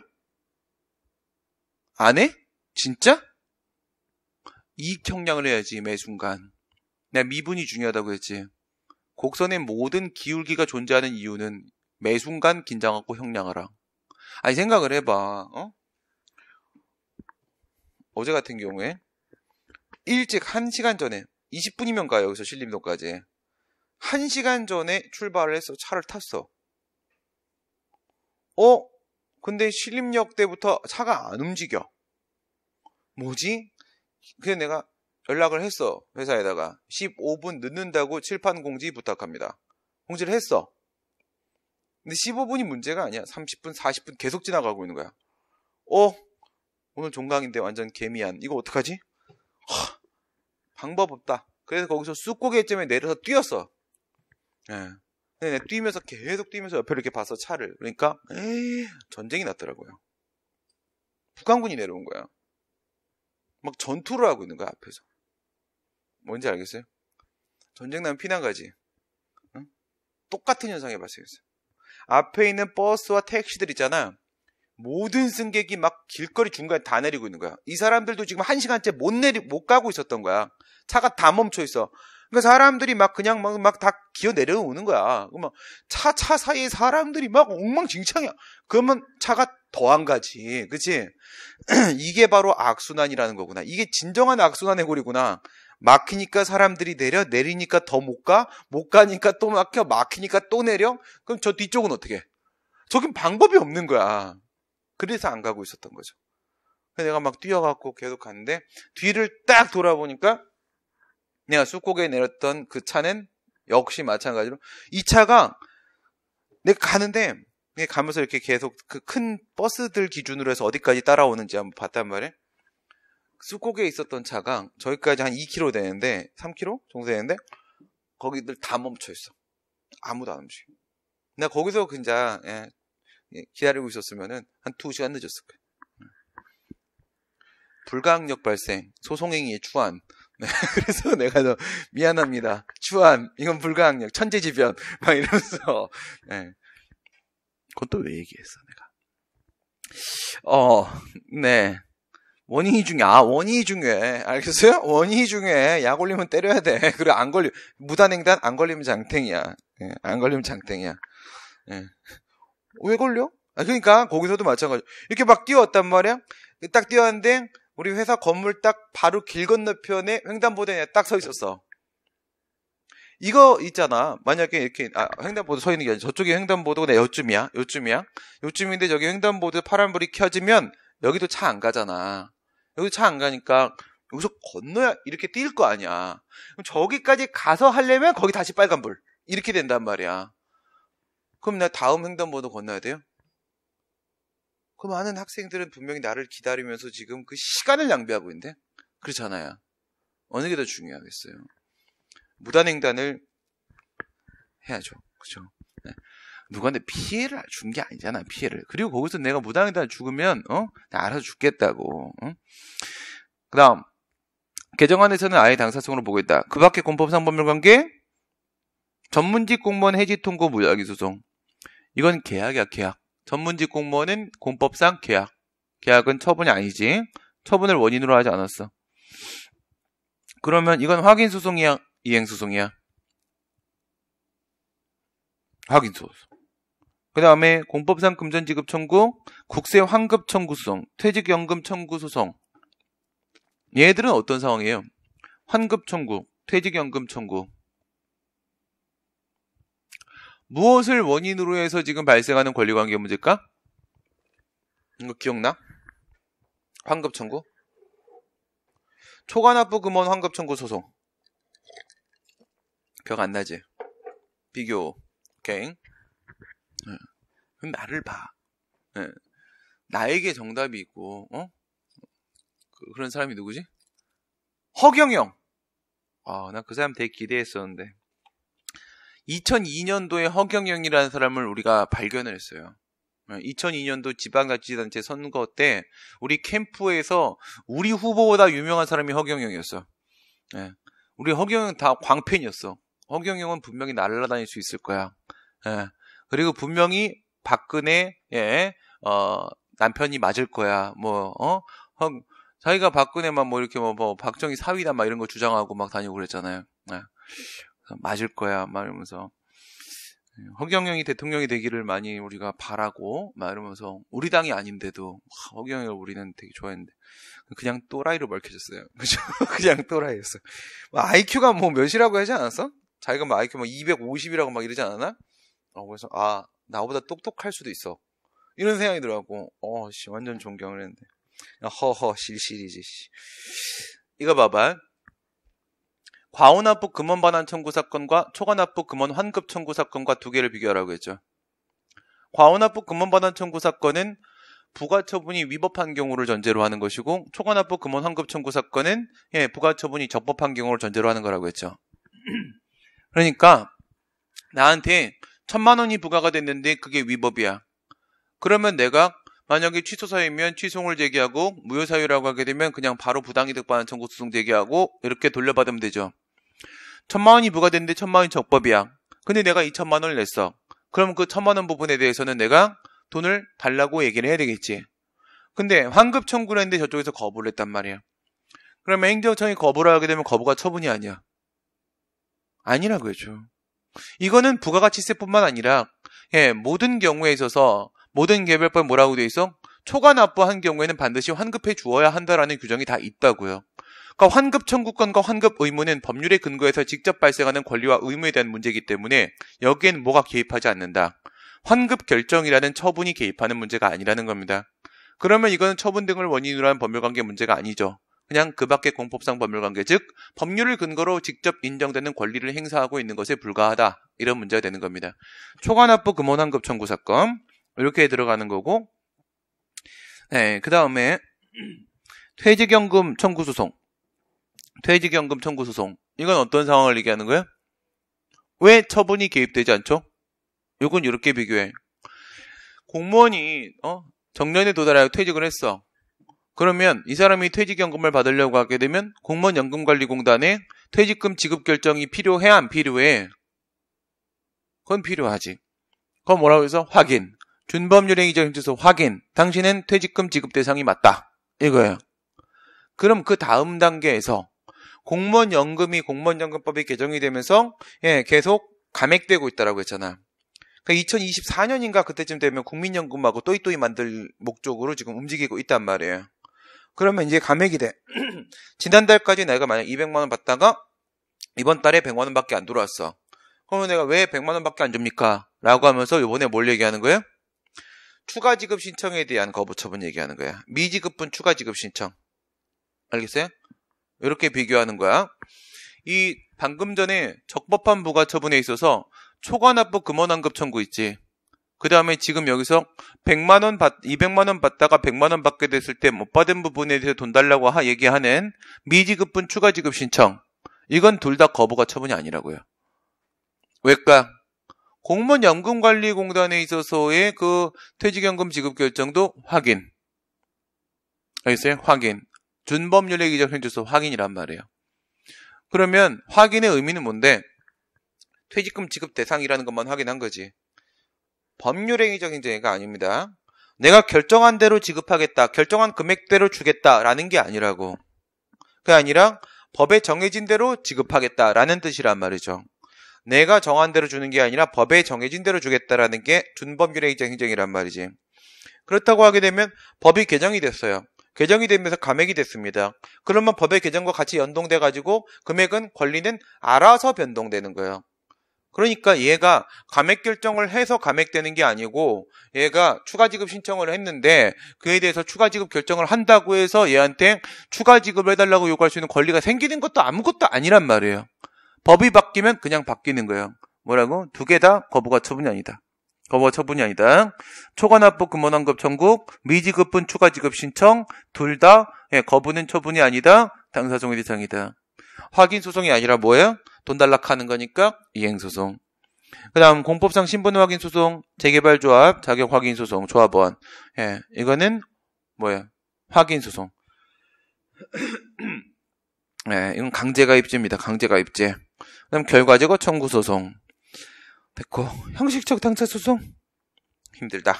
안 해? 진짜? 이익 형량을 해야지 매 순간. 내가 미분이 중요하다고 했지. 곡선의 모든 기울기가 존재하는 이유는 매 순간 긴장하고 형량하라. 생각을 해봐. 어제 같은 경우에 일찍 1시간 전에 20분이면 가요. 여기서 신림동까지. 1시간 전에 출발을 해서 차를 탔어. 근데 신림역대부터 차가 안 움직여. 뭐지? 그래서 내가 연락을 했어. 회사에다가 15분 늦는다고 칠판 공지 부탁합니다. 공지를 했어. 근데 15분이 문제가 아니야. 30분, 40분 계속 지나가고 있는 거야. 오늘 종강인데 완전 개미안. 이거 어떡하지? 방법 없다. 그래서 거기서 쑥고개쯤에 내려서 뛰었어. 예. 근데 뛰면서 계속 뛰면서 옆에 이렇게 봐서 차를. 그러니까 전쟁이 났더라고요. 북한군이 내려온 거야. 막 전투를 하고 있는 거야, 앞에서. 뭔지 알겠어요? 전쟁 나면 피난 가지. 응? 똑같은 현상이 발생했어요. 앞에 있는 버스와 택시들 있잖아. 모든 승객이 막 길거리 중간에 다 내리고 있는 거야. 이 사람들도 지금 1시간째 못 가고 있었던 거야. 차가 다 멈춰 있어. 그러니까 사람들이 막 그냥 막 다 기어 내려오는 거야. 막 차 사이에 사람들이 막 엉망진창이야. 그러면 차가 더 안 가지. 그치? 이게 바로 악순환이라는 거구나. 이게 진정한 악순환의 고리구나. 막히니까 사람들이 내리니까 더 못 가니까 또 막혀, 막히니까 또 내려? 그럼 저 뒤쪽은 어떻게 해? 저긴 방법이 없는 거야. 그래서 안 가고 있었던 거죠. 그래서 내가 막 뛰어갖고 계속 갔는데, 뒤를 딱 돌아보니까, 내가 쑥고개에 내렸던 그 차는 역시 마찬가지로, 이 차가, 내가 가는데, 내가 가면서 이렇게 계속 그 큰 버스들 기준으로 해서 어디까지 따라오는지 한번 봤단 말이에요. 쑥고개에 있었던 차가 저기까지 한 2km 되는데 3km 정도 되는데 거기들 다 멈춰 있어. 아무도 안 움직여. 나 거기서 그냥 기다리고 있었으면은 한 2시간 늦었을 거야. 불가항력 발생, 소송행위의 추한. 네, 그래서 내가 너 미안합니다. 추한, 이건 불가항력, 천재지변 막 이러면서. 네. 그건 또 왜 얘기했어 내가? 네. 원인이 중요해. 알겠어요? 원인이 중요해. 약 올리면 때려야 돼. 그래, 무단횡단 안 걸리면 장땡이야. 예, 안 걸리면 장땡이야. 예. 왜 걸려? 그러니까, 거기서도 마찬가지. 이렇게 막 뛰어왔단 말이야? 딱 뛰어왔는데, 우리 회사 건물 딱 바로 길 건너편에 횡단보도에 딱 서 있었어. 이거 있잖아. 만약에 이렇게, 횡단보도 서 있는 게 아니라 저쪽에 횡단보도가 요쯤인데 저기 횡단보도 파란불이 켜지면, 여기도 차 안 가잖아. 여기 차 안 가니까 여기서 건너야 이렇게 뛸 거 아니야. 그럼 저기까지 가서 하려면 거기 다시 빨간불. 이렇게 된단 말이야. 그럼 나 다음 횡단보도 건너야 돼요? 그 많은 학생들은 분명히 나를 기다리면서 지금 그 시간을 낭비하고 있는데? 그렇잖아요. 어느 게 더 중요하겠어요? 무단횡단을 해야죠. 그죠? 네. 누구한테 피해를 준 게 아니잖아, 피해를. 그리고 거기서 내가 무단횡단 죽으면, 나 알아서 죽겠다고, 그 다음, 개정안에서는 아예 당사성으로 보고 있다. 그 밖에 공법상 법률관계, 전문직 공무원 해지 통고 무작위 소송. 이건 계약이야, 계약. 전문직 공무원은 공법상 계약. 계약은 처분이 아니지. 처분을 원인으로 하지 않았어. 그러면 이건 확인소송이야, 이행소송이야? 확인소송. 그 다음에 공법상 금전지급 청구, 국세 환급 청구 소송, 퇴직연금 청구 소송. 얘들은 어떤 상황이에요? 환급 청구, 퇴직연금 청구. 무엇을 원인으로 해서 지금 발생하는 권리관계 문제일까? 이거 기억나? 환급 청구? 초과납부 금원 환급 청구 소송. 기억 안 나지? 비교. 오케이. 그럼 나를 봐. 나에게 정답이 있고, 그런 사람이 누구지? 허경영. 나 그 사람 되게 기대했었는데. 2002년도에 허경영이라는 사람을 우리가 발견을 했어요. 2002년도 지방자치단체 선거 때 우리 캠프에서 우리 후보보다 유명한 사람이 허경영이었어. 우리 허경영 다 광팬이었어. 허경영은 분명히 날아다닐 수 있을 거야. 그리고 분명히 박근혜 남편이 맞을 거야. 자기가 박근혜만 이렇게 박정희 사위다 막 이런 거 주장하고 막 다니고 그랬잖아요. 맞을 거야 막 이러면서 허경영이 대통령이 되기를 많이 우리가 바라고 막 이러면서 우리 당이 아닌데도 허경영을 우리는 되게 좋아했는데 그냥 또라이로 밝혀졌어요. 그죠? 그냥 또라이였어. IQ가 몇이라고 하지 않았어? 자기가 IQ 250이라고 막 이러지 않았나? 그래서 나보다 똑똑할 수도 있어. 이런 생각이 들어갖고 씨 완전 존경을 했는데 허허 실실이지 씨. 이거 봐봐. 과오납부 금원 반환 청구 사건과 초과납부 금원 환급 청구 사건과 두 개를 비교하라고 했죠. 과오납부 금원 반환 청구 사건은 부가처분이 위법한 경우를 전제로 하는 것이고 초과납부 금원 환급 청구 사건은 부가처분이 적법한 경우를 전제로 하는 거라고 했죠. 그러니까 나한테 1,000만 원이 부과가 됐는데 그게 위법이야. 그러면 내가 만약에 취소사유면 취소를 제기하고 무효사유라고 하게 되면 그냥 바로 부당이득 반환 청구 소송 제기하고 이렇게 돌려받으면 되죠. 1,000만 원이 부과됐는데 1,000만 원이 적법이야. 근데 내가 2,000만 원을 냈어. 그럼 그 1,000만 원 부분에 대해서는 내가 돈을 달라고 얘기를 해야 되겠지. 근데 환급 청구를 했는데 저쪽에서 거부를 했단 말이야. 그러면 행정청이 거부를 하게 되면 거부가 처분이 아니야. 아니라고 했죠. 이거는 부가가치세뿐만 아니라 모든 경우에 있어서 모든 개별법 뭐라고 돼 있어? 초과납부한 경우에는 반드시 환급해 주어야 한다라는 규정이 다 있다고요. 그러니까 환급 청구권과 환급 의무는 법률에 근거해서 직접 발생하는 권리와 의무에 대한 문제이기 때문에 여기에는 뭐가 개입하지 않는다. 환급 결정이라는 처분이 개입하는 문제가 아니라는 겁니다. 그러면 이거는 처분 등을 원인으로 한 법률관계 문제가 아니죠. 그냥 그 밖의 공법상 법률관계, 즉 법률을 근거로 직접 인정되는 권리를 행사하고 있는 것에 불과하다. 이런 문제가 되는 겁니다. 초과납부 금원 환급 청구 사건 이렇게 들어가는 거고, 그 다음에 퇴직연금 청구 소송. 퇴직연금 청구 소송. 이건 어떤 상황을 얘기하는 거예요? 왜 처분이 개입되지 않죠? 이건 이렇게 비교해. 공무원이 정년에 도달하여 퇴직을 했어. 그러면 이 사람이 퇴직연금을 받으려고 하게 되면 공무원연금관리공단에 퇴직금 지급 결정이 필요해 안 필요해? 그건 필요하지. 그건 뭐라고 해서 확인. 준법률행위적 행위소 확인. 당신은 퇴직금 지급 대상이 맞다. 이거예요. 그럼 그 다음 단계에서 공무원연금이 공무원연금법이 개정이 되면서 계속 감액되고 있다라고 했잖아. 그러니까 2024년인가 그때쯤 되면 국민연금하고 또이또이 만들 목적으로 지금 움직이고 있단 말이에요. 그러면 이제 감액이 돼. 지난달까지 내가 만약 200만 원 받다가 이번 달에 100만 원밖에 안 들어왔어. 그러면 내가 왜 100만 원밖에 안 줍니까? 라고 하면서 이번에 뭘 얘기하는 거예요? 추가 지급 신청에 대한 거부 처분 얘기하는 거야. 미지급분 추가 지급 신청. 알겠어요? 이렇게 비교하는 거야. 이 방금 전에 적법한 부가 처분에 있어서 초과납부 금원 환급 청구 있지. 그 다음에 지금 여기서 200만 원 받다가 100만 원 받게 됐을 때 못 받은 부분에 대해서 돈 달라고 얘기하는 미지급분 추가 지급 신청. 이건 둘 다 거부가 처분이 아니라고요. 왜일까? 공무원연금관리공단에 있어서의 그 퇴직연금 지급 결정도 확인. 알겠어요? 확인. 준법률행위적 행위소 확인이란 말이에요. 그러면 확인의 의미는 뭔데? 퇴직금 지급 대상이라는 것만 확인한 거지. 법률행위적 행위가 아닙니다. 내가 결정한 대로 지급하겠다, 결정한 금액대로 주겠다라는 게 아니라고. 그게 아니라 법에 정해진 대로 지급하겠다라는 뜻이란 말이죠. 내가 정한 대로 주는 게 아니라 법에 정해진 대로 주겠다라는 게 준법률행위적 행정이란 말이지. 그렇다고 하게 되면 법이 개정이 됐어요. 개정이 되면서 감액이 됐습니다. 그러면 법의 개정과 같이 연동돼가지고 금액은 권리는 알아서 변동되는 거예요. 그러니까 얘가 감액 결정을 해서 감액되는 게 아니고 얘가 추가 지급 신청을 했는데 그에 대해서 추가 지급 결정을 한다고 해서 얘한테 추가 지급을 해달라고 요구할 수 있는 권리가 생기는 것도 아무것도 아니란 말이에요. 법이 바뀌면 그냥 바뀌는 거예요. 뭐라고? 두 개 다 거부가 처분이 아니다. 거부가 처분이 아니다. 초과납부 금원 환급 청구, 미지급분 추가 지급 신청 둘 다 거부는 처분이 아니다. 당사소송의 대상이다. 확인 소송이 아니라 뭐예요? 돈 달라고 하는 거니까 이행소송. 그 다음 공법상 신분 확인 소송, 재개발조합, 자격 확인 소송, 조합원. 이거는 뭐예요? 확인 소송. 이건 강제가입죄입니다. 강제가입죄. 그 다음 결과적어 청구 소송. 됐고, 형식적 당사 소송. 힘들다.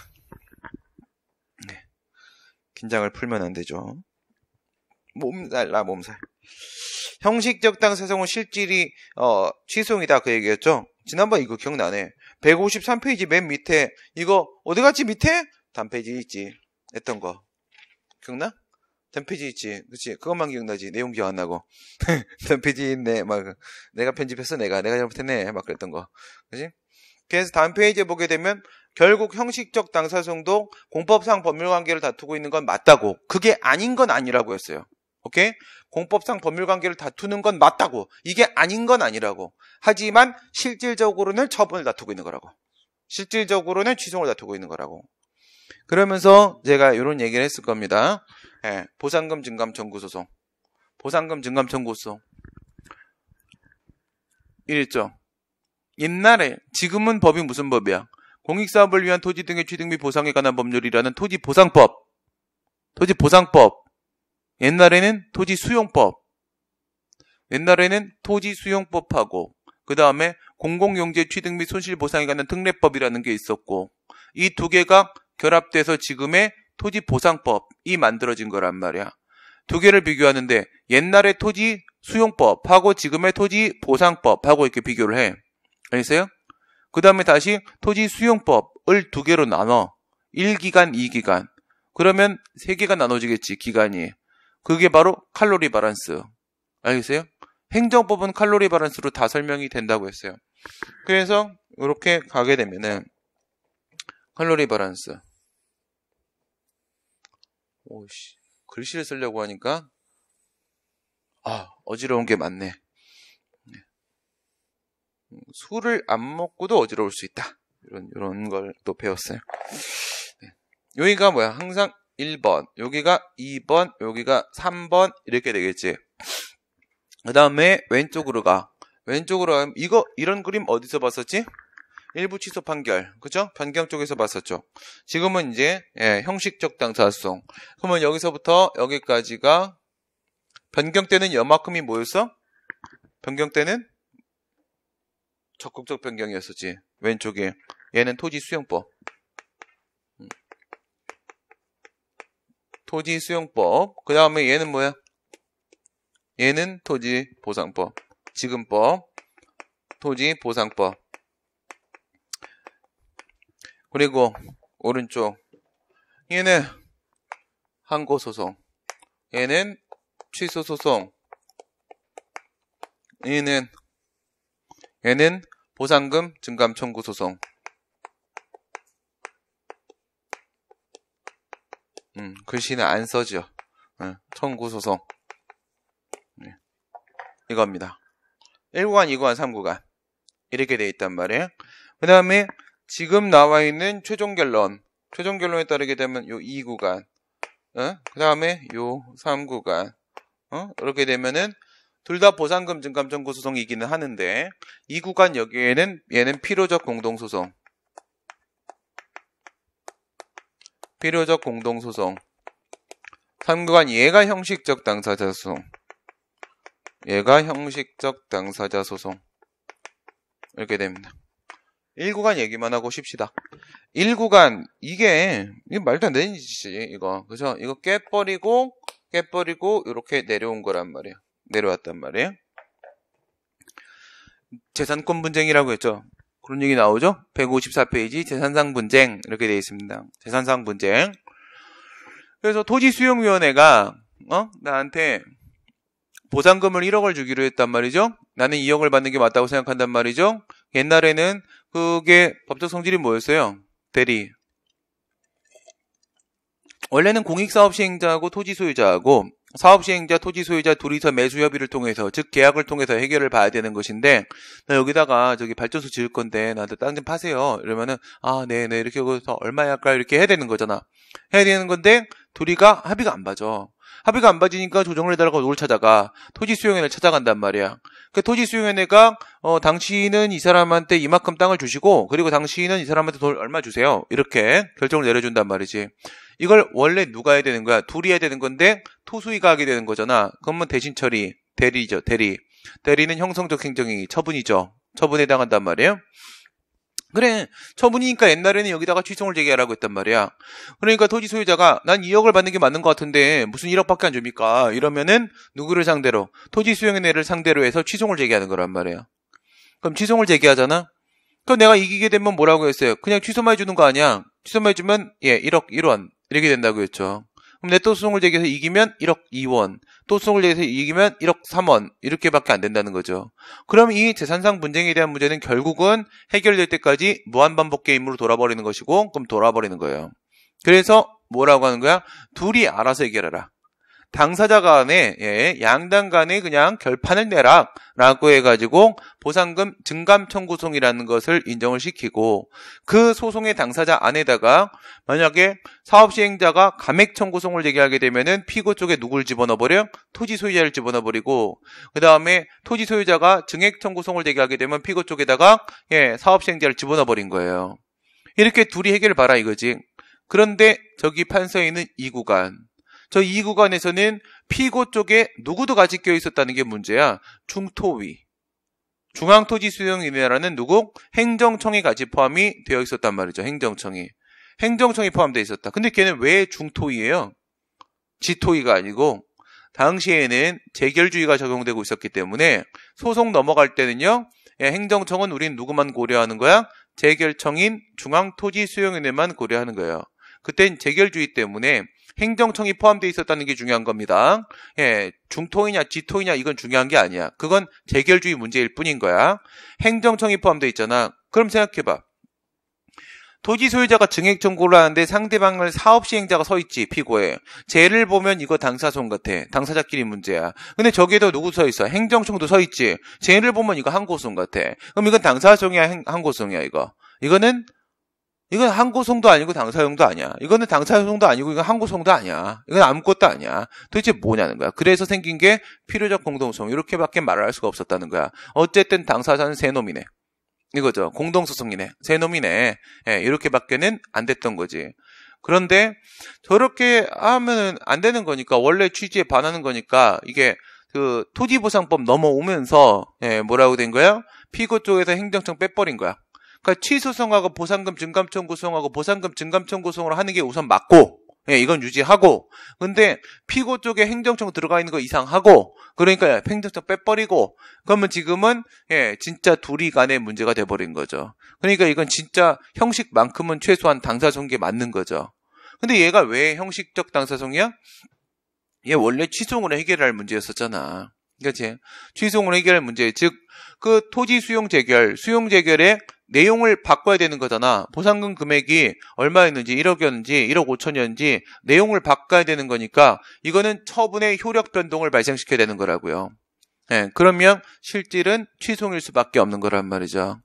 긴장을 풀면 안 되죠. 몸살. 형식적 당사소송은 실질이 취소용이다 그 얘기였죠. 지난번 이거 기억나네. 153페이지 맨 밑에 이거 어디 갔지 밑에? 단페이지 있지. 했던 거 기억나? 단페이지 있지. 그치? 그것만 기억나지. 내용 기억 안 나고. 단페이지 있네. 막 내가 편집했어. 내가 잘못했네. 막 그랬던 거. 그치? 그래서 다음 페이지에 보게 되면 결국 형식적 당사소송도 공법상 법률관계를 다투고 있는 건 맞다고, 그게 아닌 건 아니라고 했어요. 오케이? 공법상 법률관계를 다투는 건 맞다고, 이게 아닌 건 아니라고. 하지만 실질적으로는 처분을 다투고 있는 거라고. 실질적으로는 취소를 다투고 있는 거라고. 그러면서 제가 이런 얘기를 했을 겁니다. 예, 보상금 증감 청구 소송. 보상금 증감 청구 소송. 이랬죠. 옛날에, 지금은 법이 무슨 법이야? 공익사업을 위한 토지 등의 취득 및 보상에 관한 법률이라는 토지보상법. 토지보상법. 옛날에는 토지수용법. 옛날에는 토지수용법하고 그 다음에 공공용지 취득 및 손실보상에 관한 특례법이라는 게 있었고, 이 두 개가 결합돼서 지금의 토지보상법이 만들어진 거란 말이야. 두 개를 비교하는데 옛날의 토지수용법하고 지금의 토지보상법하고 이렇게 비교를 해. 알겠어요? 그 다음에 다시 토지수용법을 두 개로 나눠. 1기간, 2기간. 그러면 3개가 나눠지겠지, 기간이. 그게 바로 칼로리 바란스. 알겠어요? 행정법은 칼로리 바란스로 다 설명이 된다고 했어요. 그래서 이렇게 가게 되면은 칼로리 바란스. 오씨, 글씨를 쓰려고 하니까 어지러운 게 많네. 술을 안 먹고도 어지러울 수 있다. 이런 걸 또 배웠어요. 네. 여기가 뭐야? 항상 1번, 여기가 2번, 여기가 3번 이렇게 되겠지. 그 다음에 왼쪽으로 가. 왼쪽으로 가면 이런 그림 어디서 봤었지? 일부 취소 판결, 그죠? 변경 쪽에서 봤었죠. 지금은 이제 형식적 당사소송. 그러면 여기서부터 여기까지가 변경 때는 요만큼이 뭐였어? 변경 때는 적극적 변경이었었지. 왼쪽에 얘는 토지수용법. 토지수용법. 그 다음에 얘는 뭐야? 얘는 토지보상법. 지금법. 토지보상법. 그리고 오른쪽 얘는 항고소송, 얘는 취소소송, 얘는 보상금 증감 청구 소송. 글씨는 안 써져. 청구 소송. 네. 이겁니다. 1구간, 2구간, 3구간 이렇게 돼 있단 말이에요. 그 다음에 지금 나와 있는 최종 결론에 따르게 되면 요 2구간, 그 다음에 요 3구간, 이렇게 되면은 둘 다 보상금 증감 청구 소송이기는 하는데 2구간 여기에는 얘는 필요적 공동소송. 필요적 공동소송. 3구간 얘가 형식적 당사자 소송. 얘가 형식적 당사자 소송. 이렇게 됩니다. 1구간 얘기만 하고 쉽시다. 1구간 이게 말도 안 되는 짓이지 이거. 그죠? 이거 깨버리고 이렇게 내려온 거란 말이에요. 내려왔단 말이에요. 재산권 분쟁이라고 했죠. 그런 얘기 나오죠? 154페이지 재산상 분쟁 이렇게 되어 있습니다. 재산상 분쟁. 그래서 토지수용위원회가 나한테 보상금을 1억을 주기로 했단 말이죠. 나는 2억을 받는 게 맞다고 생각한단 말이죠. 옛날에는 그게 법적 성질이 뭐였어요? 대리. 원래는 공익사업시행자하고 토지소유자하고 사업시행자, 토지소유자 둘이서 매수협의를 통해서, 즉 계약을 통해서 해결을 봐야 되는 것인데, 나 여기다가 저기 발전소 지을 건데 나한테 땅 좀 파세요. 이러면은 네네 이렇게 해서 얼마에 할까요? 이렇게 해야 되는 거잖아. 해야 되는 건데 둘이가 합의가 안 봐져. 합의가 안 봐지니까 조정을 해달라고 누굴 찾아가? 토지수용회를 찾아간단 말이야. 그 토지수용회가 당신은 이 사람한테 이만큼 땅을 주시고, 그리고 당신은 이 사람한테 돈 얼마 주세요. 이렇게 결정을 내려준단 말이지. 이걸 원래 누가 해야 되는 거야? 둘이 해야 되는 건데 토수위가 하게 되는 거잖아. 그러면 대신 처리, 대리죠. 대리는 형성적 행정이 처분이죠. 처분에 해당한단 말이에요. 그래, 처분이니까 옛날에는 여기다가 취소를 제기하라고 했단 말이야. 그러니까 토지 소유자가 난 2억을 받는 게 맞는 것 같은데 무슨 1억밖에 안 줍니까? 이러면은 누구를 상대로? 토지 수용인회를 상대로 해서 취소를 제기하는 거란 말이야. 그럼 취소를 제기하잖아? 그럼 내가 이기게 되면 뭐라고 했어요? 그냥 취소만 해주는 거 아니야? 취소만 해주면 1억 1원 이렇게 된다고 했죠. 그럼 내 또 소송을 제기해서 이기면 1억 2원, 또 소송을 제기해서 이기면 1억 3원 이렇게밖에 안 된다는 거죠. 그럼 이 재산상 분쟁에 대한 문제는 결국은 해결될 때까지 무한반복 게임으로 돌아버리는 것이고 그럼 돌아버리는 거예요. 그래서 뭐라고 하는 거야? 둘이 알아서 해결해라. 당사자 간에 양당 간에 그냥 결판을 내라 라고 해가지고 보상금 증감 청구송이라는 것을 인정을 시키고 그 소송의 당사자 안에다가 만약에 사업시행자가 감액 청구송을 제기하게 되면은 피고 쪽에 누굴 집어넣어버려? 토지 소유자를 집어넣어버리고 그 다음에 토지 소유자가 증액 청구송을 제기하게 되면 피고 쪽에다가 사업시행자를 집어넣어버린 거예요. 이렇게 둘이 해결을 봐라 이거지. 그런데 저기 판서에 있는 이 구간, 저 이 구간에서는 피고 쪽에 누구도 같이 껴 있었다는 게 문제야. 중토위. 중앙토지수용위원회라는 누구? 행정청이 같이 포함이 되어 있었단 말이죠. 행정청이 포함되어 있었다. 근데 걔는 왜 중토위예요? 지토위가 아니고 당시에는 재결주의가 적용되고 있었기 때문에 소송 넘어갈 때는요. 행정청은 우린 누구만 고려하는 거야? 재결청인 중앙토지수용위원회만 고려하는 거예요. 그땐 재결주의 때문에 행정청이 포함되어 있었다는 게 중요한 겁니다. 중토이냐 지토이냐 이건 중요한 게 아니야. 그건 재결주의 문제일 뿐인 거야. 행정청이 포함되어 있잖아. 그럼 생각해봐. 토지 소유자가 증액 청구를 하는데 상대방을 사업시행자가 서 있지, 피고에. 쟤를 보면 이거 당사소송 같아. 당사자끼리 문제야. 근데 저기에도 누구 서 있어? 행정청도 서 있지. 쟤를 보면 이거 항고소송 같아. 그럼 이건 당사소송이야, 항고소송이야, 이거. 이건 항고소송도 아니고 당사소송도 아니야. 이거는 당사소송도 아니고 이건 항고소송도 아니야. 이건 아무것도 아니야. 도대체 뭐냐는 거야. 그래서 생긴 게 필요적 공동소송. 이렇게밖에 말을 할 수가 없었다는 거야. 어쨌든 당사자는 세 놈이네. 이거죠. 공동소송이네. 세 놈이네. 이렇게밖에는 안 됐던 거지. 그런데 저렇게 하면은 안 되는 거니까, 원래 취지에 반하는 거니까 이게 그 토지보상법 넘어오면서 뭐라고 된 거야? 피고 쪽에서 행정청 빼버린 거야. 그러니까 취소송하고 보상금 증감청구소송하고 보상금 증감청구소송을 하는 게 우선 맞고, 이건 유지하고, 근데 피고 쪽에 행정청 들어가 있는 거 이상하고, 그러니까 행정청 빼버리고, 그러면 지금은 진짜 둘이 간의 문제가 돼버린 거죠. 그러니까 이건 진짜 형식만큼은 최소한 당사소송이 맞는 거죠. 근데 얘가 왜 형식적 당사소송이야? 얘 원래 취소송으로 해결할 문제였었잖아. 그치? 취소송으로 해결할 문제, 즉 그 토지 수용 재결의 내용을 바꿔야 되는 거잖아. 보상금 금액이 얼마였는지, 1억이었는지 1억 5천이었는지 내용을 바꿔야 되는 거니까 이거는 처분의 효력 변동을 발생시켜야 되는 거라고요. 그러면 실질은 취소일 수밖에 없는 거란 말이죠.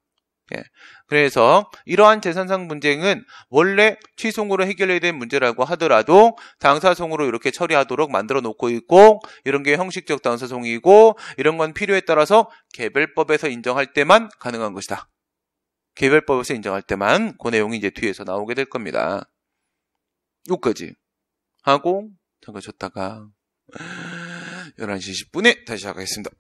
그래서 이러한 재산상 분쟁은 원래 취소로 해결해야 될 문제라고 하더라도 당사소송으로 이렇게 처리하도록 만들어 놓고 있고, 이런 게 형식적 당사소송이고, 이런 건 필요에 따라서 개별법에서 인정할 때만 가능한 것이다. 개별법에서 인정할 때만 그 내용이 이제 뒤에서 나오게 될 겁니다. 여기까지 하고 잠깐 쉬었다가 11시 10분에 다시 시작하겠습니다.